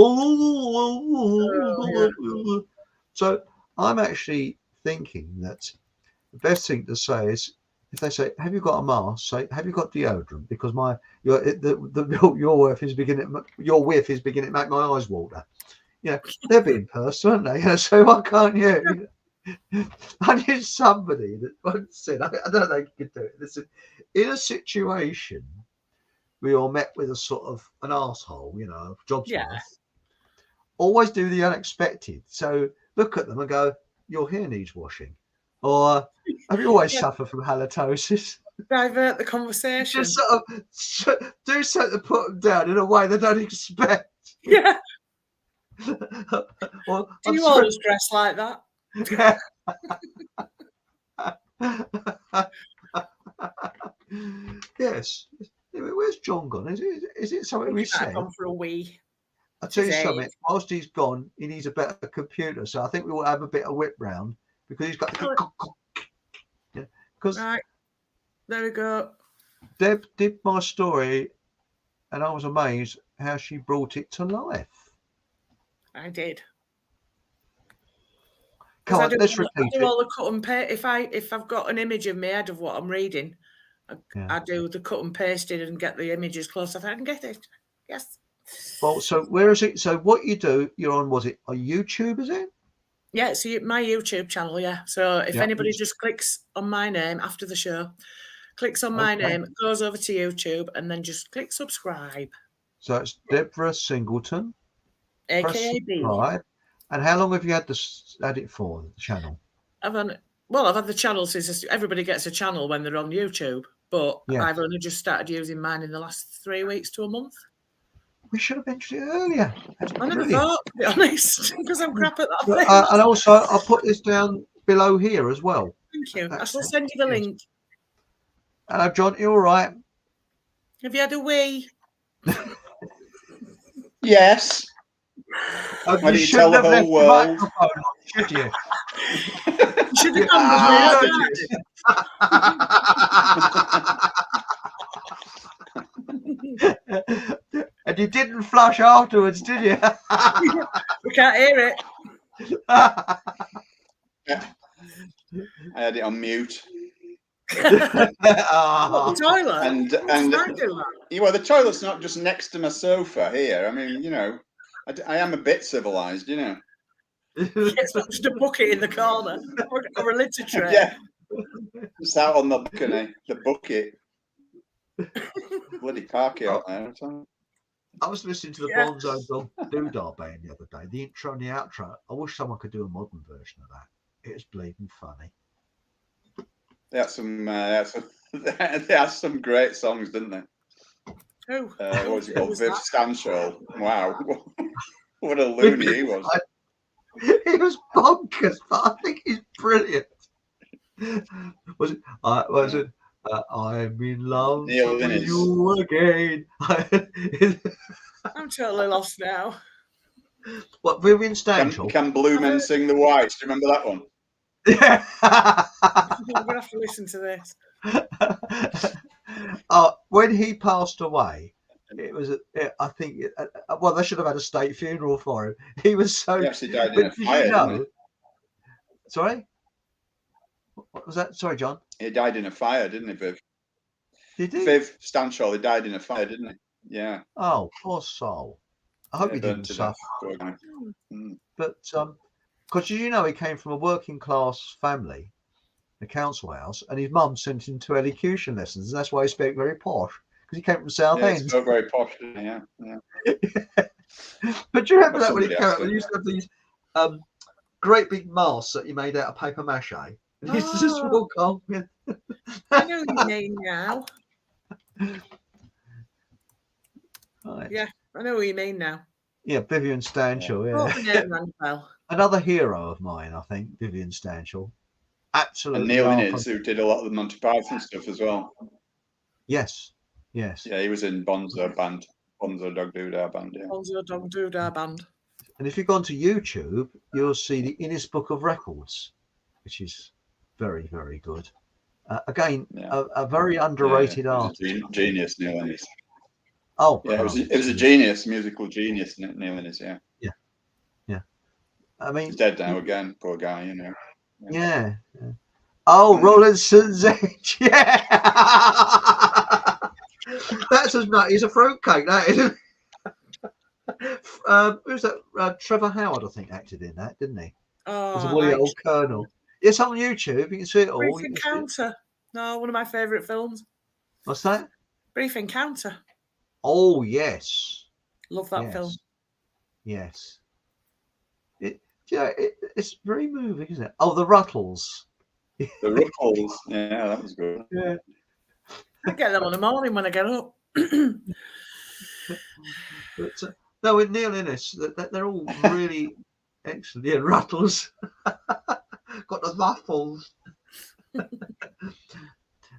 So I'm actually thinking that the best thing to say is, if they say, "Have you got a mask?" Say, "Have you got deodorant?" Because your whiff is beginning to make my eyes water. They're being personal, aren't they? So why can't you? I knew somebody that once said, I don't think you could do it. Listen, in a situation we all met with a sort of an arsehole, job's worth, always do the unexpected. So look at them and go, "Your hair needs washing," or "Have you always suffered from halitosis?" Divert the conversation. Just sort of do something to put them down in a way they don't expect. Yeah. Well, do you always dress like that? Yes. Where's John gone? Is it something we said? Gone for a wee. I'll tell you something. Whilst he's gone, he needs a better computer. So I think we will have a bit of whip round because he's got. Because right, there we go. Deb did my story, and I was amazed how she brought it to life. I did. Come on, let's repeat it. I do all the cut and paste. If I've got an image of my head of what I'm reading, I do the cut and pasting and get the images close if I can get it. Yes. Well, so where is it? So what you do? You're on? Was it on YouTube? Is it? Yeah, it's my YouTube channel. Yeah. So if anybody just clicks on my name after the show, clicks on my name, goes over to YouTube, and then just click subscribe. So it's Deborah Singleton, AKA B. And how long have you had it for, the channel? I've had the channel since everybody gets a channel when they're on YouTube, but I've only just started using mine in the last 3 weeks to a month. We should have mentioned it earlier. I never thought, to be honest, because I'm crap at that thing. And also, I'll put this down below here as well. Thank you. I shall send you the link. Hello, John. You all right? Have you had a wee? Yes. Oh, Why you do you tell shouldn't the have whole left the world? microphone on, should you? You should have done the way I And you didn't flush afterwards, did you? We can't hear it. I had it on mute. What, the toilet? And Might do that. well, the toilet's not just next to my sofa here. I mean, you know, I am a bit civilized, you know. It's not just a bucket in the corner or a litter tray. Yeah, it's out on the balcony, the bucket. Bloody parky out there. I was listening to the Bonzo Dog Doodah band the other day, the intro and the outro. I wish someone could do a modern version of that. It was bleeding funny. They had some great songs, didn't they? Who? What was it called? Viv Stanshall. Wow. What a loony he was. He was bonkers, but I think he's brilliant. Was it? I'm in love with you again. I'm totally lost now. What, Vivian Stanshall? Can Blue Men Sing the Whites? Do you remember that one? Yeah. I'm going to have to listen to this. When he passed away, it was, I think, well, they should have had a state funeral for him. He was so. He actually died in a fire, didn't he? Sorry? What was that? Sorry, John. He died in a fire, didn't he, Viv? Did he? Viv Stanshall, he died in a fire, didn't he? Yeah. Oh, poor soul. I hope he didn't suffer. But, because you know, he came from a working class family, a council house, and his mum sent him to elocution lessons, and that's why he spoke very posh, because he came from Southend. He spoke very posh, didn't he? Yeah. But do you remember that when he came out, we used to have these great big masks that you made out of paper mache? And he used to just walk on with. I know your name now. Right. Yeah, I know what you mean now. Yeah, Vivian Stanshall. Yeah. Another hero of mine, I think, Vivian Stanshall. Absolutely. And Neil Innes, who did a lot of the Monty Python stuff as well. Yes. Yes. Yeah, he was in Bonzo Band, Bonzo Dog Doodah Band. Yeah. Bonzo Dog Doodah Band. And if you go onto YouTube, you'll see the Innes Book of Records, which is very, very good. Again, a very underrated artist. Genius, Neil Innes. Oh, yeah, it was a genius, musical genius, Neil Innes. Yeah. Yeah. I mean, he's dead now again, poor guy. You know. Yeah. Oh, Rollinson's Edge. Yeah. That's as nutty as a fruitcake, that isn't it? Who's that? Trevor Howard, I think, acted in that, didn't he? Oh, as a woolly old colonel. It's on YouTube. You can see it all. Brief Encounter. No, one of my favourite films. What's that? Brief Encounter. Oh, yes. Love that film. Yes. It's very moving, isn't it? Oh, the Ruttles. The Ruttles. Yeah, that was good. Yeah. I get them on the morning when I get up. But no, with Neil Innes, they're all really excellent. Yeah, Ruttles. Got the muffles.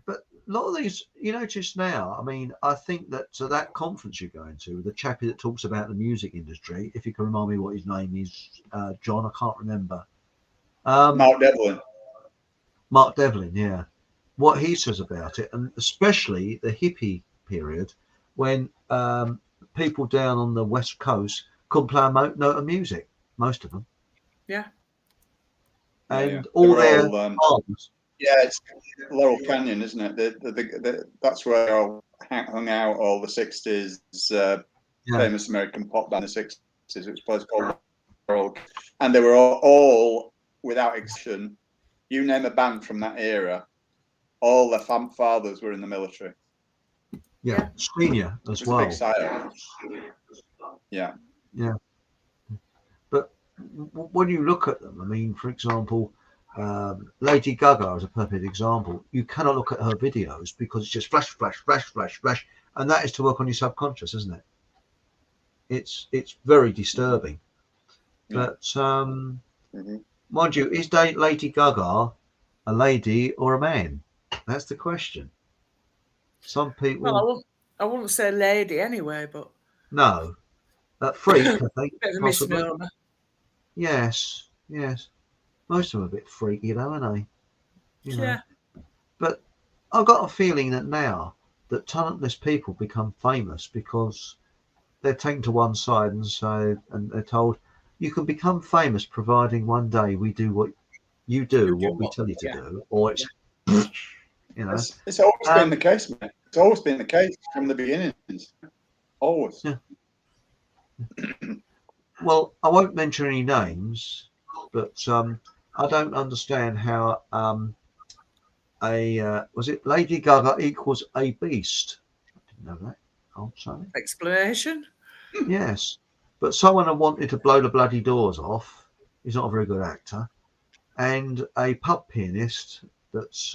But a lot of these, you notice now, I mean, I think that that conference you're going to, the chappie that talks about the music industry, if you can remind me what his name is, John, I can't remember. Mark Devlin. Mark Devlin, yeah. What he says about it, and especially the hippie period, when people down on the West Coast couldn't play a note of music, most of them. Yeah. And all their arms. Yeah, it's Laurel Canyon, isn't it? That's where I hung out all the 60s, famous American pop band in the 60s. It was a place called Laurel. And they were all, without exception, you name a band from that era, all their fathers were in the military. Yeah, senior as well. Yeah. Yeah. But when you look at them, I mean, for example, Lady Gaga is a perfect example. You cannot look at her videos because it's just flash, flash, flash, flash, flash, and that is to work on your subconscious, isn't it? It's very disturbing. But mind you, is Lady Gaga a lady or a man? That's the question. Some people. Well, I wouldn't say lady anyway, but no, freak. I think bit of a possibly. misnomer. Yes. Most of them are a bit freaky, though, aren't they? You know. Yeah. But I've got a feeling that now that talentless people become famous because they're taken to one side and they're told, you can become famous providing one day we do what you do, what we tell you to do, or it's, you know. It's always been the case, mate. It's always been the case from the beginnings. Always. Yeah. Well, I won't mention any names, but I don't understand how was it Lady Gaga equals a beast? I didn't know that. Oh, sorry. Explanation? Yes, but someone had wanted to blow the bloody doors off. He's not a very good actor, and a pub pianist that's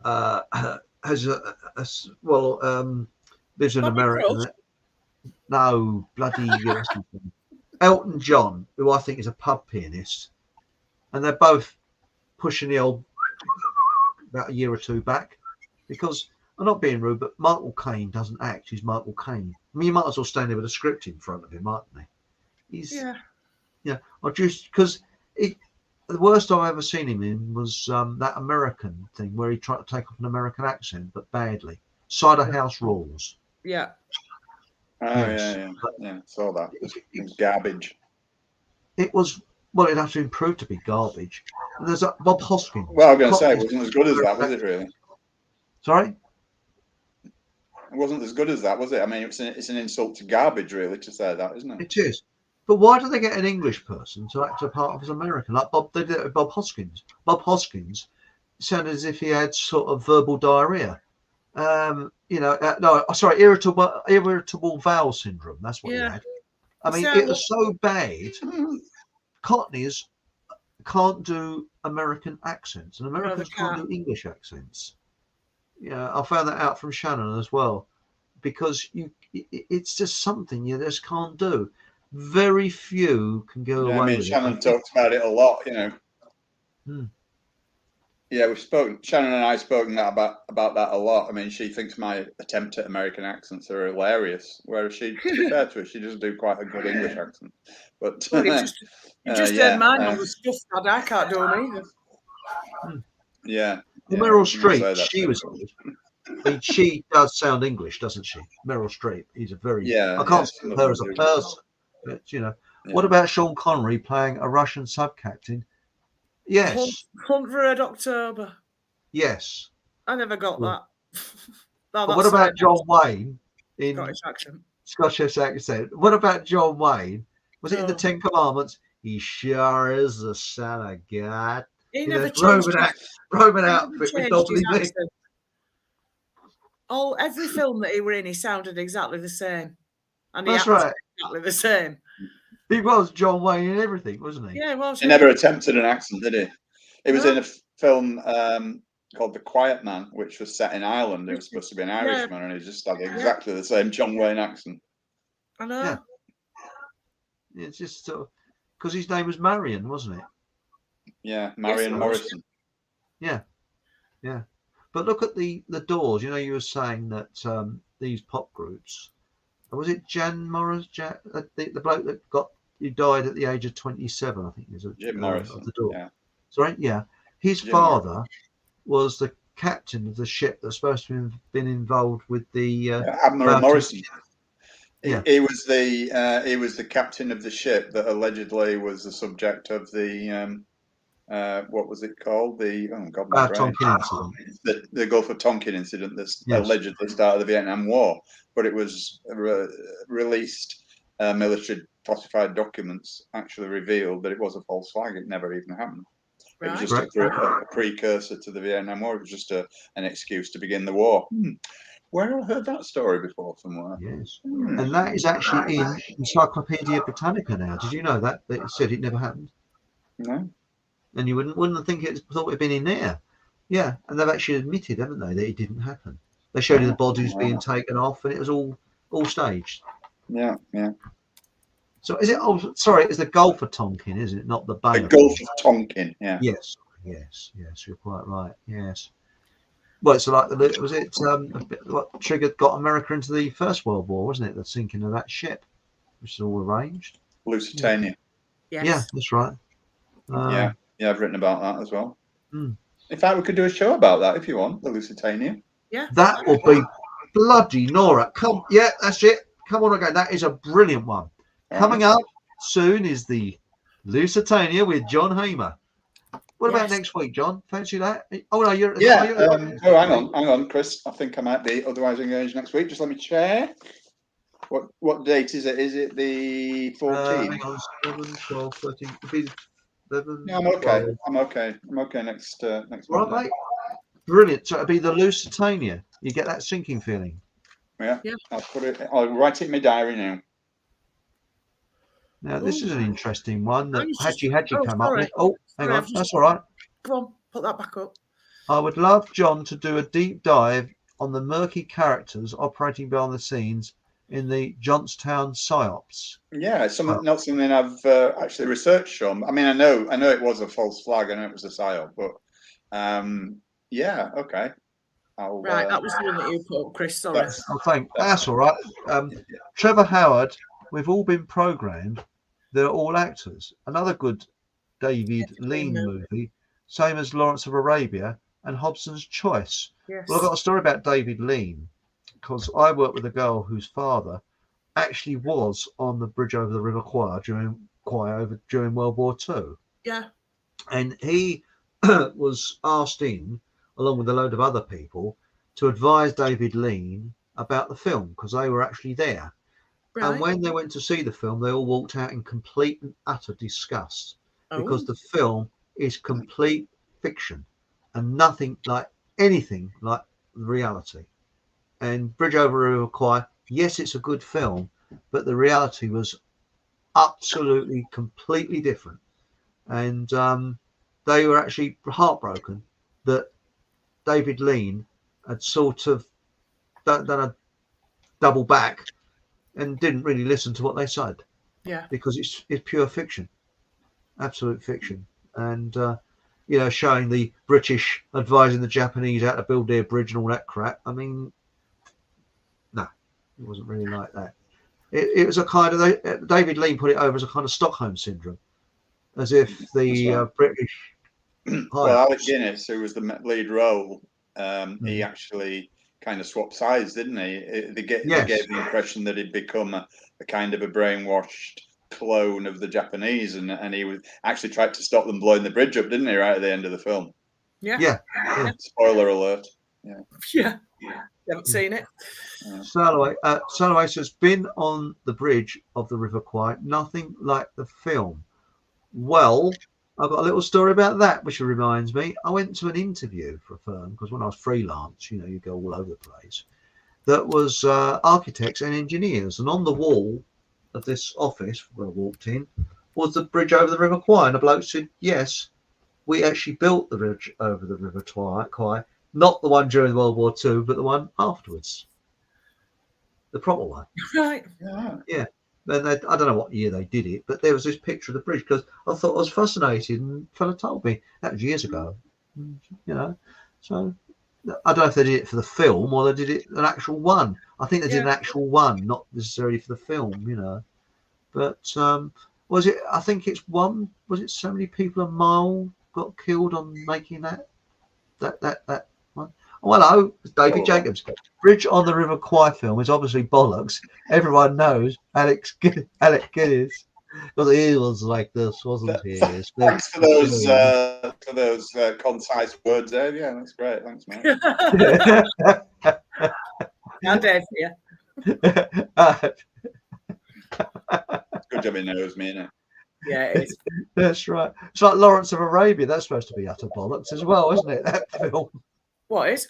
has lives in America. No, bloody Elton John, who I think is a pub pianist, and they're both pushing the old about a year or two back because I'm not being rude, but Michael Caine doesn't act. He's Michael Caine. I mean, you might as well stand there with a script in front of him, mightn't he? Or just because the worst I've ever seen him in was that American thing where he tried to take off an American accent, but badly. Cider House Rules. Yeah. Oh, yes. Yeah. Saw that. It was garbage. It was, well, it'd have to improve to be garbage. And there's Bob Hoskins. Well, I'm going to say, it wasn't as good as that, was it, really? Sorry? It wasn't as good as that, was it? I mean, it's an insult to garbage, really, to say that, isn't it? It is. But why do they get an English person to act a part of as American? Like they did it with Bob Hoskins. Bob Hoskins sounded as if he had sort of verbal diarrhea. Irritable bowel syndrome. That's what he had. I mean, it was so bad. Cockneys can't do American accents, and Americans can't do English accents. Yeah, I found that out from Shannon as well, because it's just something you just can't do. Very few can go away. I mean, with Shannon talks about it a lot, you know. Yeah, we've spoken. Shannon and I have spoken about that a lot. I mean, she thinks my attempt at American accents are hilarious, whereas to be fair to her, she does do quite a good English accent. But well, you just heard mine on the stuff that I can't do them either. Yeah. Meryl Streep, she was good. I mean, she does sound English, doesn't she? Meryl Streep. He's a very. I can't see her as a person, but you know. Yeah. What about Sean Connery playing a Russian sub-captain? Yes. Hunt for Red October. Yes. I never got that. But what about John Wayne in Scottish accent? What about John Wayne? Was it in the Ten Commandments? He sure is the son of God. He never changed Roman outfit with Dobby. Every film that he were in, he sounded exactly the same. And that's right. Exactly the same. He was John Wayne in everything, wasn't he? Yeah, he was. He never attempted an accent, did he? He was in a film called The Quiet Man, which was set in Ireland. He was supposed to be an Irishman, and he just had exactly the same John Wayne accent. I know. Yeah. It's just because his name was Marion, wasn't it? Yeah, Marion Morrison. Yeah. But look at the Doors. You know, you were saying that these pop groups. Was it Jan Morris? The bloke that who died at the age of 27, I think is Jim Morrison. Of the Doors. Yeah. Sorry, yeah. His father was the captain of the ship that's supposed to have been involved with the Admiral Morrison. Yeah, he was the captain of the ship that allegedly was the subject of the what was it called? The Tonkin incident. The Gulf of Tonkin incident that's allegedly started the Vietnam War, but it was released military classified documents actually revealed that it was a false flag. It never even happened. Right. It was just a precursor to the Vietnam War. It was just an excuse to begin the war. Where have I heard that story before somewhere? Yes. And that is actually in Encyclopedia Britannica now. Did you know that? They said it never happened. No. And you wouldn't think thought it'd been in there. Yeah. And they've actually admitted, haven't they, that it didn't happen. They showed you the bodies being taken off, and it was all staged. Yeah. So is it? Oh, sorry, it's the Gulf of Tonkin, isn't it? Not the Bay. The Gulf of Tonkin. Yeah. Yes. Yes, you're quite right. Yes. Well, it's like was it what triggered got America into the First World War, wasn't it? The sinking of that ship, which is all arranged. Lusitania. Yes. Yeah, that's right. Yeah, I've written about that as well. Mm. In fact, we could do a show about that if you want, the Lusitania. Yeah. That will be bloody Nora. Come, yeah, that's it. Come on again. That is a brilliant one. Coming up soon is the Lusitania with John Hamer. What about next week, John? Fancy that? Oh no, you're hang on, Chris. I think I might be otherwise engaged next week. Just let me check. What date is it? Is it the 14th? Hang on, 7, 12, 13. It'll be 11. No, I'm okay. 12. I'm okay next Right, Monday. mate. Brilliant. So it'll be the Lusitania. You get that sinking feeling. Yeah. I'll write it in my diary now. Now, this is an interesting one that Hadji Oh, come up with. sorry. Oh, hang on. That's all right. Come on, put that back up. I would love John to do a deep dive on the murky characters operating behind the scenes in the Johnstown psyops. Yeah, it's not something I've actually researched some. I mean, I know it was a false flag. I know it was a psyop, but yeah, okay. Right, that was the one that you put up, Chris. Sorry. That's all right. Trevor Howard, we've all been programmed. They're all actors. Another good David Lean movie, same as Lawrence of Arabia and Hobson's Choice. Yes. Well, I've got a story about David Lean because I worked with a girl whose father actually was on the bridge over the River Kwai during World War II. Yeah. And he was asked in, along with a load of other people, to advise David Lean about the film because they were actually there. Right. And when they went to see the film, they all walked out in complete and utter disgust because the film is complete fiction and nothing like anything like reality. And Bridge over River Kwai, yes, it's a good film, but the reality was absolutely completely different. And they were actually heartbroken that David Lean had sort of done a double back and didn't really listen to what they said. Yeah. Because it's pure fiction, absolute fiction. And, showing the British advising the Japanese how to build their bridge and all that crap. I mean, no, it wasn't really like that. It was a kind of, David Lean put it over as a kind of Stockholm syndrome, as if the British. Well, Alec Guinness, who was the lead role, he actually kind of swapped sides, didn't he? They gave the impression that he'd become a kind of a brainwashed clone of the Japanese, and he was actually tried to stop them blowing the bridge up, didn't he? Right at the end of the film. Yeah. Spoiler alert. Yeah. You haven't seen it. Soloway says, been on the bridge of the River Kwai, nothing like the film. Well, I've got a little story about that, which reminds me, I went to an interview for a firm because when I was freelance, you go all over the place. That was architects and engineers, and on the wall of this office where I walked in was the bridge over the River Kwai, and the bloke said, "Yes, we actually built the bridge over the River Kwai, not the one during World War II, but the one afterwards, the proper one." Right. Yeah. And I don't know what year they did it, but there was this picture of the bridge because I thought I was fascinated, and a fella told me that was years ago. So I don't know if they did it for the film or they did it an actual one. I think they did an actual one, not necessarily for the film, But was it? I think it's one. Was it so many people a mile got killed on making that one? Oh, hello, David Jacobs. Bridge on the River Kwai film is obviously bollocks. Everyone knows Alec Guinness, because he was like this, wasn't he? Thanks for those concise words there. Yeah, that's great. Thanks, mate. How dare you? Good job he knows me, innit? Yeah, it is. That's right. It's like Lawrence of Arabia. That's supposed to be utter bollocks as well, isn't it? That film. What is?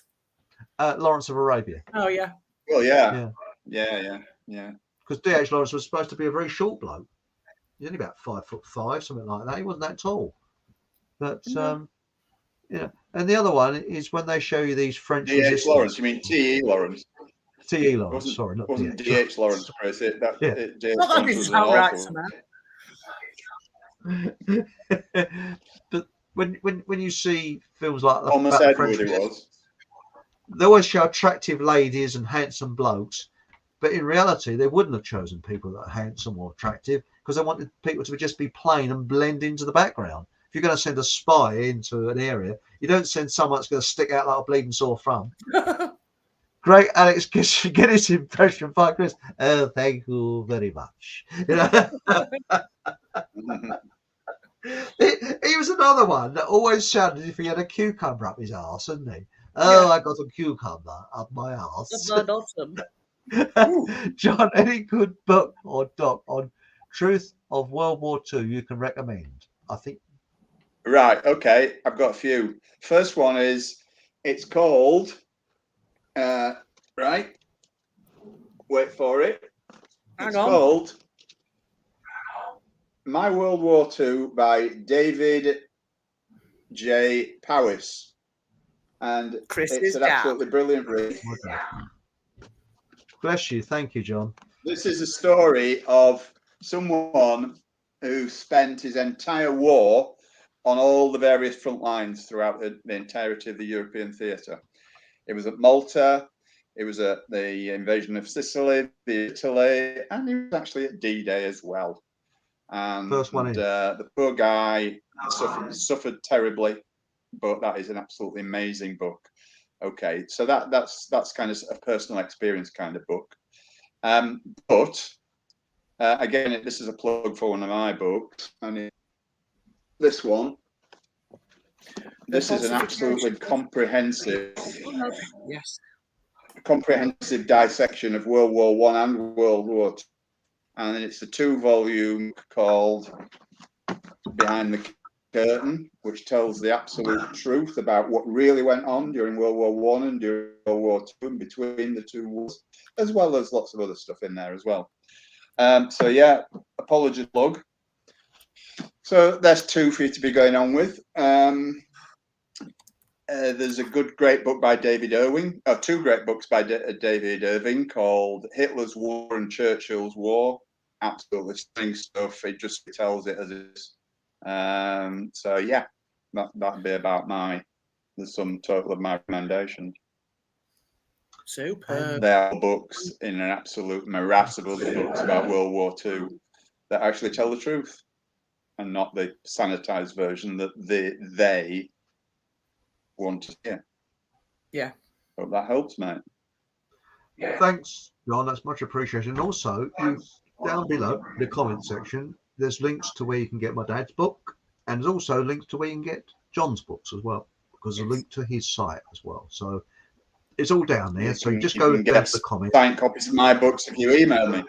Lawrence of Arabia. Oh, yeah. Well, yeah. Because D.H. Lawrence was supposed to be a very short bloke. He's only about 5'5", something like that. He wasn't that tall. But, and the other one is when they show you these French D.H. Lawrence, you mean T.E. Lawrence? T.E. Lawrence, sorry, not wasn't D.H. Lawrence, Chris. That didn't sound right, but when you see films like Thomas about the French, Edward, it was. they always show attractive ladies and handsome blokes, but in reality, they wouldn't have chosen people that are handsome or attractive because they wanted people to just be plain and blend into the background. If you're going to send a spy into an area, you don't send someone that's going to stick out like a bleeding sore thumb. Great, Alex, get his impression by Chris. Oh, thank you very much. You know? He was another one that always sounded as if he had a cucumber up his arse, hadn't he? Oh, I got a cucumber up my arse. John, any good book or doc on truth of World War II you can recommend? I think. Right. Okay. I've got a few. First one is, it's called, right. Wait for it. It's called My World War II by David J. Powys. And it's an absolutely brilliant read. Bless you. Thank you, John. This is a story of someone who spent his entire war on all the various front lines throughout the entirety of the European theatre. It was at Malta, it was at the invasion of Sicily, Italy, and he was actually at D-Day as well. And First one in. The poor guy suffered terribly, but that is an absolutely amazing book. Okay, so that's kind of a personal experience kind of book. But again, this is a plug for one of my books, and this one. This is an absolutely comprehensive, comprehensive dissection of World War I and World War II, and it's a 2-volume called Behind the Curtain, which tells the absolute truth about what really went on during World War I and during World War II and between the two wars, as well as lots of other stuff in there as well. So yeah, apology plug. So there's 2 for you to be going on with. There's a great book by David Irving, 2 great books by David Irving called Hitler's War and Churchill's War. Absolutely stunning stuff. It just tells it as it is. So yeah, that'd be about the sum total of my recommendations. Super. They are books in an absolute morass of other books about World War II that actually tell the truth and not the sanitized version that they want to hear. Yeah. Hope that helps, mate. Yeah. Thanks, John. That's much appreciated. And also, down below the comment section, there's links to where you can get my dad's book, and there's also links to where you can get John's books as well, because there's a link to his site as well. So it's all down there. So you just go down to the comments. Signed copies of my books if you email me.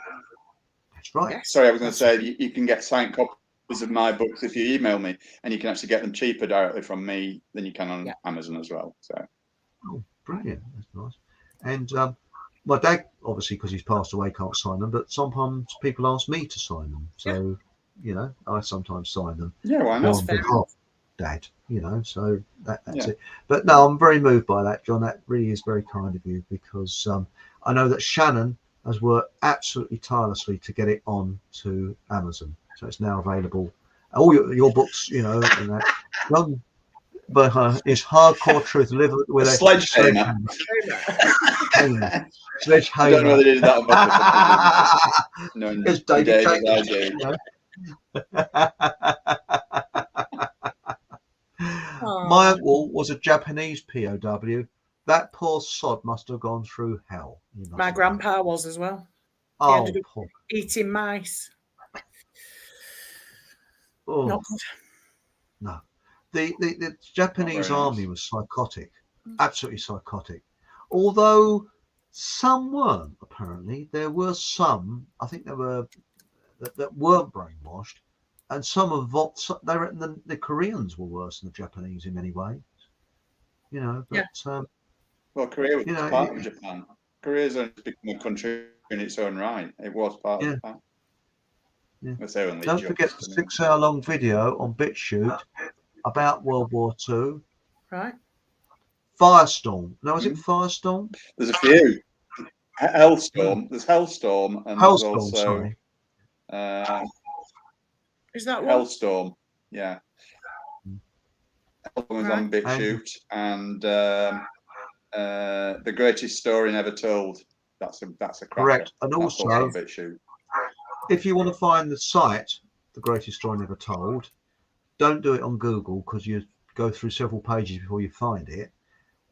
That's right. Yes. Sorry, I was going to say you can get signed copies of my books if you email me, and you can actually get them cheaper directly from me than you can on Amazon as well. So. Oh, brilliant! That's nice. And my dad, obviously, because he's passed away, can't sign them. But sometimes people ask me to sign them, so you know, I sometimes sign them. Yeah, why not? On behalf of Dad, you know. So that's it. But no, I'm very moved by that, John. That really is very kind of you, because I know that Shannon has worked absolutely tirelessly to get it on to Amazon. So it's now available. All your books, you know, and that. John, but it's Hardcore Truth. Live with a sledgehammer. Sledgehammer. I don't know whether they did that on purpose. No, it's David My uncle was a Japanese POW. That poor sod must have gone through hell. My grandpa was as well. Oh, he ended up eating mice. Oh. Not good. No. The Japanese army was psychotic, absolutely psychotic. Although some weren't, apparently. There were some, I think there were, that weren't brainwashed. And some of they reckon the Koreans were worse than the Japanese in many ways. You know, but well, Korea was part of Japan. Korea's only become a country in its own right. It was part of Japan. Yeah. Don't forget the 6-hour-long video on BitChute about World War II. Right. Firestorm. No, is it Firestorm? There's a few. Hellstorm. There's Hellstorm, and there's also. Is that one? Hellstorm? Yeah. was on BitChute, and The Greatest Story Never Told. That's a cracker. Correct. And That's also, on BitChute. if you want to find the site, The Greatest Story Never Told, don't do it on Google because you go through several pages before you find it.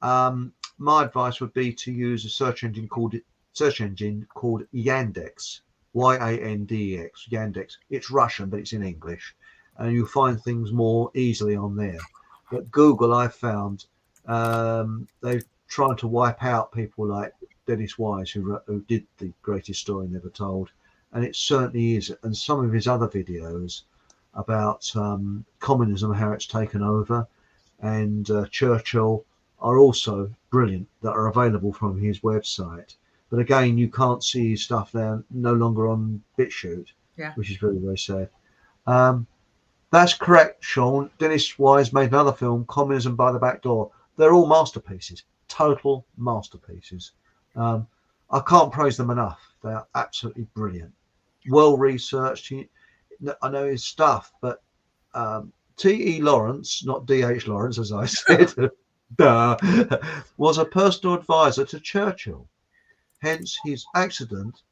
My advice would be to use a search engine called Yandex, Yandex. Yandex. It's Russian, but it's in English, and you'll find things more easily on there. But Google, I've found, they've tried to wipe out people like Dennis Wise, who did The Greatest Story Never Told, and it certainly is. And some of his other videos about communism, how it's taken over, and Churchill are also brilliant, that are available from his website. But again, you can't see his stuff now, no longer on BitChute, which is very, very sad. That's correct, Sean. Dennis Wise made another film, Communism by the Back Door. They're all masterpieces, total masterpieces. I can't praise them enough. They are absolutely brilliant. Well researched. I know his stuff, but T.E. Lawrence, not D.H. Lawrence, as I said, was a personal advisor to Churchill. Hence his accident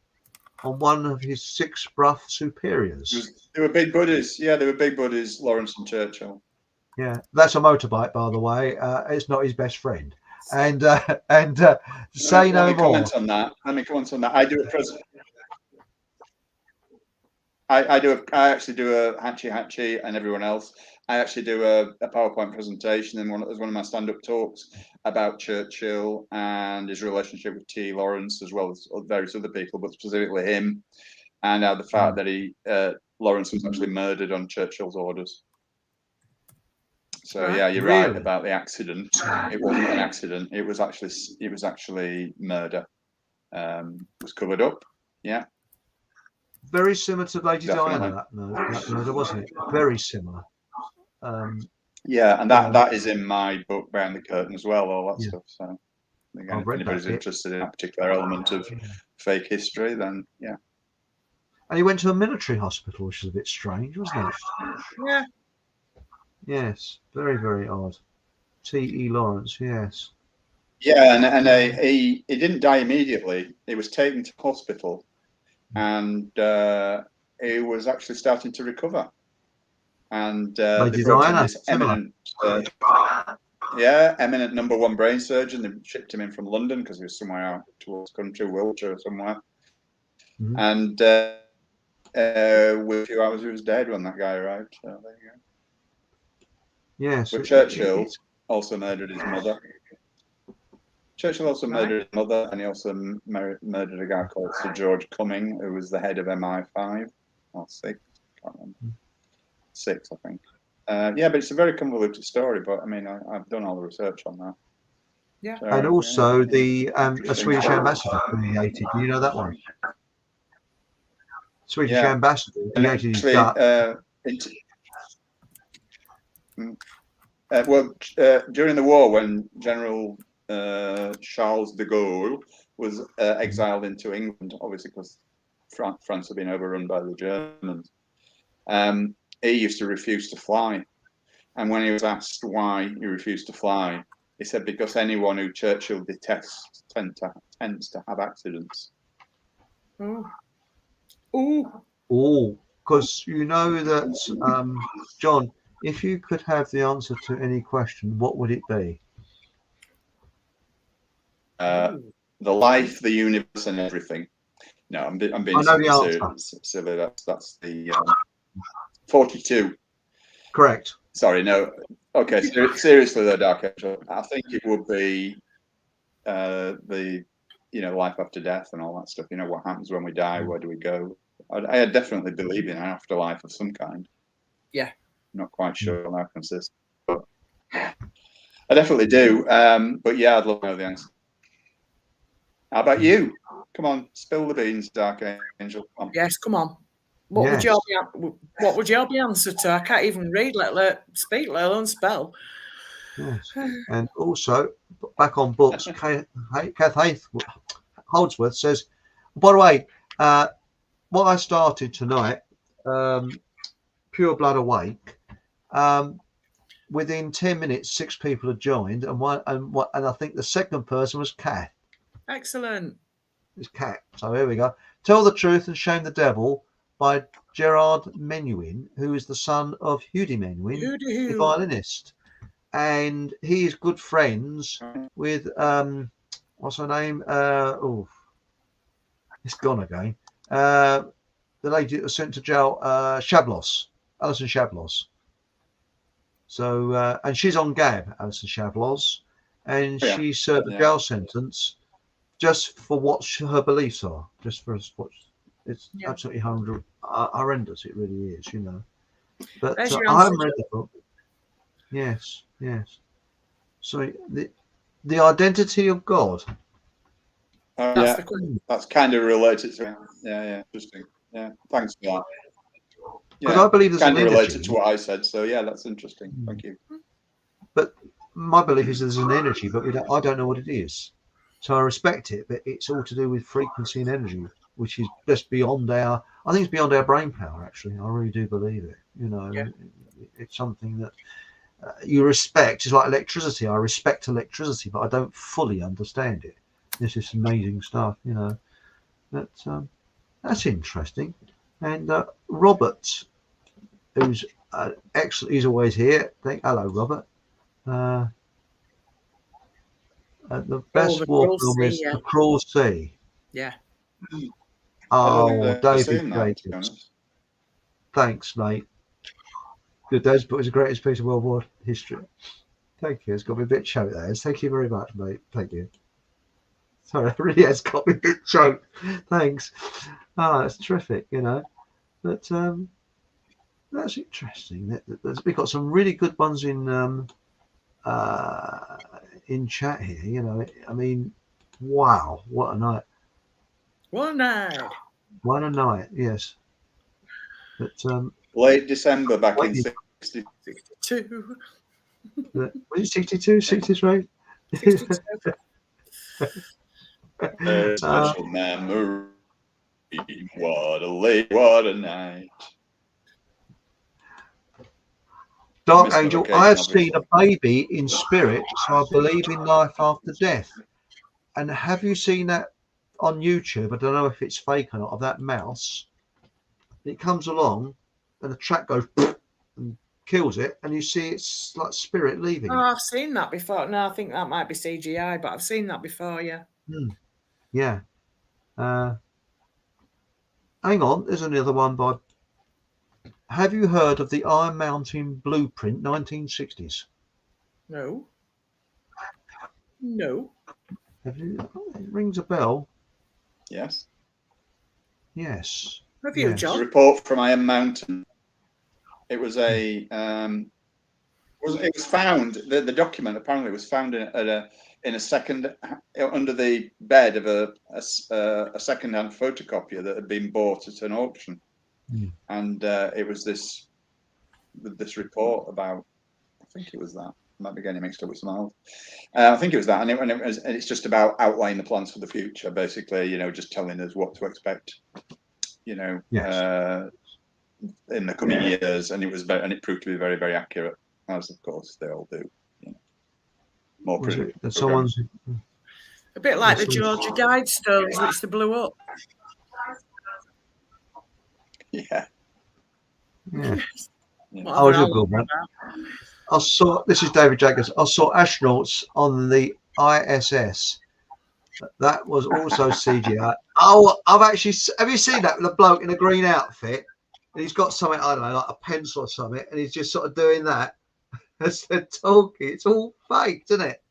on one of his 6 rough superiors. They were big buddies. Yeah, they were big buddies, Lawrence and Churchill. Yeah, that's a motorbike, by the way. It's not his best friend. And say no more. Let me comment on that. I do a present. I actually do a Hatchie, and everyone else. I actually do a PowerPoint presentation as one of my stand-up talks about Churchill and his relationship with T. Lawrence, as well as various other people, but specifically him, and the fact that Lawrence was actually murdered on Churchill's orders. So yeah, you're right about the accident. It wasn't an accident. It was actually murder. It was covered up. Yeah. Very similar to Lady Diana, that murder, wasn't it? Very similar. Yeah, and that is in my book, Behind the Curtain, as well, all that stuff. So again, if anybody's interested in that particular element of fake history, then yeah. And he went to a military hospital, which is a bit strange, wasn't it? Yeah. Yes, very, very odd. T.E. Lawrence, yes. Yeah, and he didn't die immediately. He was taken to hospital, and he was actually starting to recover. And they brought in this eminent #1 brain surgeon. They shipped him in from London because he was somewhere out towards the country, Wiltshire or somewhere. Mm-hmm. And within a few hours, he was dead when that guy arrived. So there you go. Yes. But Churchill also murdered his mother. Churchill also murdered his mother, and he also murdered a guy called Sir George Cumming, who was the head of MI5 or 6. Can't remember. 6, I think. Yeah, but it's a very convoluted story. But I mean, I've done all the research on that. Yeah. So, and also the Swedish ambassador created. Do you know that one? Swedish ambassador created his gut. During the war, when General Charles de Gaulle was exiled into England, obviously because France had been overrun by the Germans, he used to refuse to fly. And when he was asked why he refused to fly, he said because anyone who Churchill detests tends to have accidents. Because you know that, John, if you could have the answer to any question, what would it be? The life, the universe, and everything. No, I'm being silly. That's the 42. Correct. Sorry, no. Okay, seriously though, Dark Angel, I think it would be the life after death and all that stuff. What happens when we die? Where do we go? I definitely believe in an afterlife of some kind. Yeah. Not quite sure how it consists, but I definitely do. But yeah, I'd love to know the answer. How about you? Come on, spill the beans, Dark Angel. Come on. Yes, come on. What would your be answer to? I can't even read, let alone speak, let alone spell. Yes. And also, back on books, Kath Holdsworth says, by the way, what I started tonight, Pure Blood Awake, within 10 minutes, 6 people had joined, and I think the second person was Kath. Excellent. It's Cat. So here we go. Tell the Truth and Shame the Devil by Gerard Menuhin, who is the son of Hudi Menuhin, the violinist. And he is good friends with, what's her name? It's gone again. The lady that was sent to jail, Shablos, Alison Shablos. So, and she's on Gab, Alison Shablos, and she served a jail sentence just for what her beliefs are, just for what it's absolutely horrendous. It really is, you know. But I haven't read the book. Yes. So the identity of God. That's kind of related to it. Yeah, interesting. Yeah, thanks for that. Because I believe there's kind an of energy related to what I said. So yeah, that's interesting. Thank you. But my belief is there's an energy, but I don't know what it is. So I respect it, but it's all to do with frequency and energy, which is just beyond I think it's beyond our brain power, actually. I really do believe it. You know, it's something that you respect. It's like electricity. I respect electricity, but I don't fully understand it. This is amazing stuff, you know. That's interesting. And Robert, who's excellent, he's always here. Hello, Robert. The best war film is The Cruel Sea. Yeah. Oh, David Jacobs. Thanks, mate. Good days, but it was the greatest piece of World War history. Thank you. It's got me a bit choked there. Thank you very much, mate. Thank you. Sorry, it really has got me a bit choked. Thanks. Oh, that's terrific, you know. But that's interesting. We've got some really good ones in chat here, you know. I mean, wow, what a night. What a night, yes. But late December back in 62. Was it 62, 63? Special memory. What a night. Dark Angel, I have seen a baby in spirit, so I believe in life after death. And have you seen that on YouTube? I don't know if it's fake or not, of that mouse. It comes along and the track goes and kills it, and you see it's like spirit leaving. Oh, I've seen that before. No, I think that might be CGI, but I've seen that before, yeah. Yeah. Hang on, there's another one by... Have you heard of the Iron Mountain Blueprint, 1960s? No. Have you? It rings a bell. Yes. Have you, John? A report from Iron Mountain. It was a... it was found, the document apparently was found in a second, under the bed of a second-hand photocopier that had been bought at an auction. And it was this report about, I think it was that. I might be getting mixed up with some else. I think it was that, and it's just about outlining the plans for the future, basically. You know, just telling us what to expect. You know, in the coming years, and it proved to be very, very accurate, as of course they all do. You know, more proof. Someone's a bit like the Georgia Guidestones, which they blew up. Yeah. Oh, you're good, man. This is David Jacobs. I saw astronauts on the ISS. That was also CGI. Oh, have you seen that with a bloke in a green outfit? And he's got something, I don't know, like a pencil or something, and he's just sort of doing that as they're talking. It's all fake, isn't it?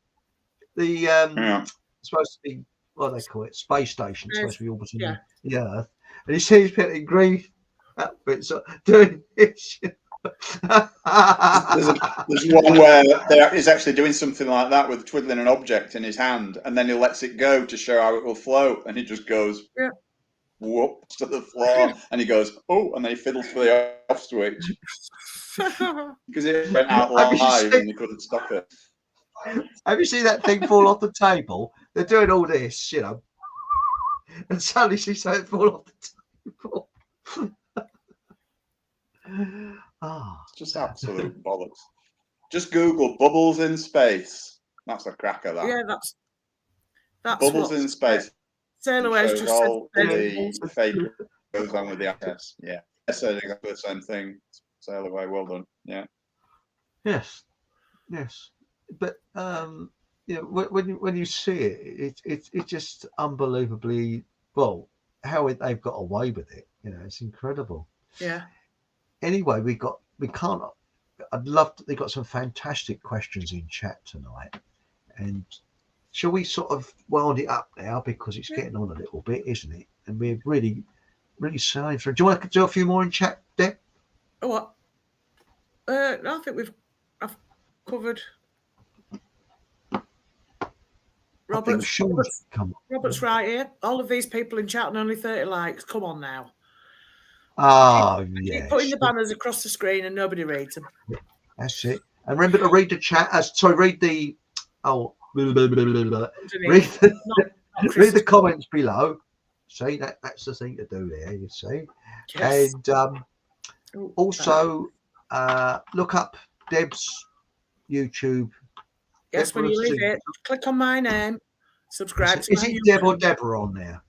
The it's supposed to be, what do they call it? Space station. It's supposed to be orbiting the Earth. And he sees people in green outfits doing this. There's one where he's actually doing something like that with twiddling an object in his hand, and then he lets it go to show how it will float, and he just goes whoops to the floor, and he goes, oh, and then he fiddles for the off switch because it went out live and he couldn't stop it. Have you seen that thing fall off the table? They're doing all this, you know, and suddenly she saw it fall off the table. It's just absolute bollocks. Just Google bubbles in space. That's a cracker. That. Yeah, that's bubbles in space. Sailor It West shows just all said the fake goes on with the access. Yeah, I said exactly the same thing. Sailor Way, well done. Yeah. Yes. But when you see it, it's just unbelievably well how they've got away with it. It's incredible. Yeah. Anyway, I'd love to, they got some fantastic questions in chat tonight, and shall we sort of wind it up now because it's getting on a little bit, isn't it? And we're really sailing through. Do you want to do a few more in chat, Deb? Oh, what? No, I think I've covered. Robert's right here. All of these people in chat and only 30 likes. Come on now. Oh, yeah. Keep putting the banners across the screen and nobody reads them. That's it. And remember to read the chat. Read the. Oh, read the comments below. See, that's the thing to do there, you see. Yes. And also look up Deb's YouTube. Yes, when you leave it, click on my name, subscribe to my YouTube. Is it Deb or Deborah on there?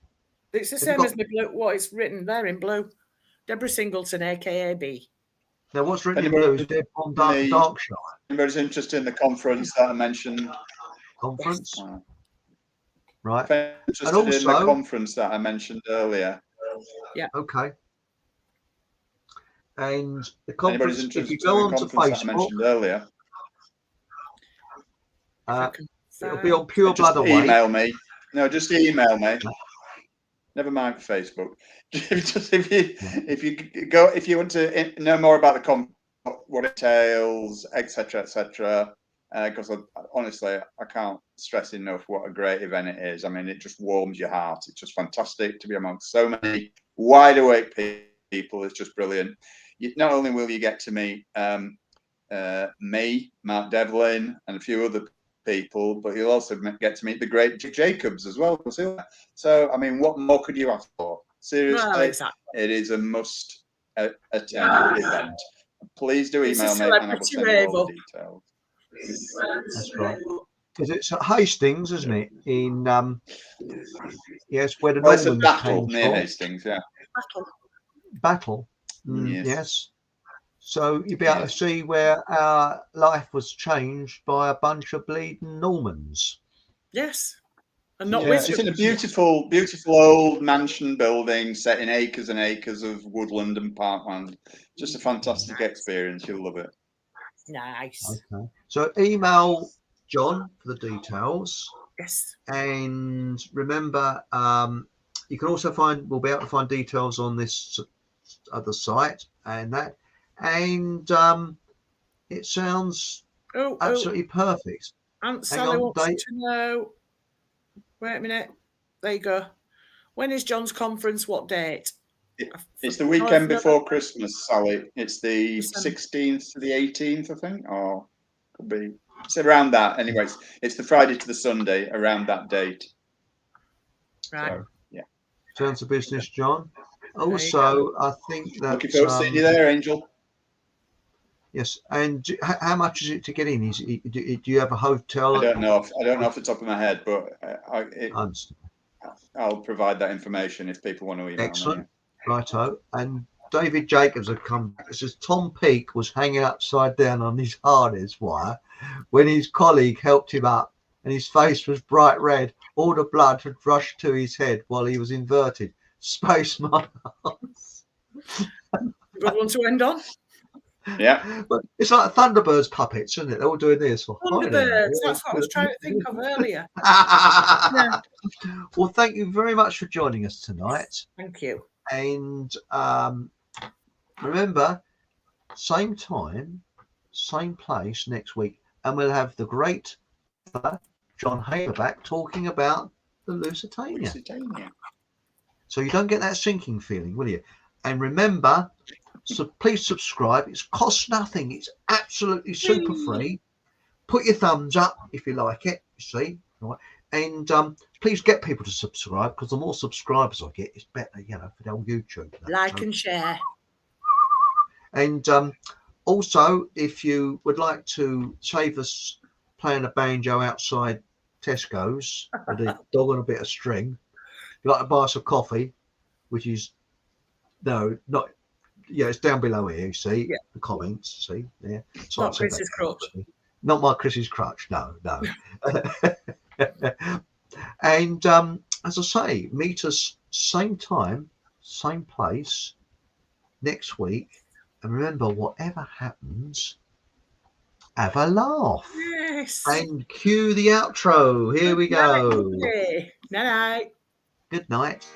It's the same as my blue, what it's written there in blue. Deborah Singleton, aka B. Now, what's written in blue is Deb on Darkshire. Anybody's interested in the conference that I mentioned? Conference? Right. Interested and also, in the conference that I mentioned earlier? Yeah. Okay. And the conference, if you go onto Facebook, I mentioned earlier, it'll be on Pure Blood Away. Email me. No, just email me. Never mind Facebook. Just if you want to know more about the conference, what it entails, etc., because honestly, I can't stress enough what a great event it is. I mean, it just warms your heart. It's just fantastic to be amongst so many wide awake people. It's just brilliant. Not only will you get to meet me, Mark Devlin, and a few other people, but you'll also get to meet the great Jacobs as well. So, I mean, what more could you ask for? Seriously, exactly. It is a must attend event. Please do email me and I will send you all the details. That's right. Because it's at Hastings, isn't it? In yes, where the Normans it's a battle came near from. Hastings, yeah. Battle. Yes. So you'll be able to see where our life was changed by a bunch of bleeding Normans. Yes. And not it's in a beautiful old mansion building set in acres and acres of woodland and parkland. Just a fantastic experience. You'll love it. Nice. Okay. So email John for the details. Yes. And remember, you can also we'll be able to find details on this other site and that. And it sounds absolutely perfect. Aunt Sally wants to know. Wait a minute. There you go. When is John's conference? What date? It's the weekend before Christmas, Sally. It's the 16th to the 18th, I think. Or could be. It's around that. Anyways, it's the Friday to the Sunday, around that date. Right. So, yeah. Sounds of business, John. Also, I think that. Looking forward to seeing you there, Angel. Yes, and how much is it to get in? Do you have a hotel? I don't know off the top of my head, but I'll provide that information if people want to email Excellent. me. Righto. And David Jacobs had come. It says Tom Peake was hanging upside down on his harness wire when his colleague helped him up, and his face was bright red. All the blood had rushed to his head while he was inverted. Space Mars. Good one to end on. Yeah, but it's like Thunderbirds puppets, isn't it? They're all doing this. Thunderbirds. That's what I was trying to think of earlier. Yeah. Well, thank you very much for joining us tonight. Thank you. And remember, same time, same place next week, and we'll have the great John Haberback talking about the Lusitania. So you don't get that sinking feeling, will you? And remember, so please subscribe. It costs nothing. It's absolutely super free. Put your thumbs up if you like it. You see, right? And please get people to subscribe, because the more subscribers I get, it's better, for the old YouTube. Like and share. And Also, if you would like to save us playing a banjo outside Tesco's with a dog on a bit of string, you'd like to buy us a coffee, which is it's down below here. You see the comments. See there. So Not Chris's crutch. Not my Chris's crutch. No. And as I say, meet us same time, same place next week. And remember, whatever happens, have a laugh. Yes. And cue the outro. Here we go. Night. Good night.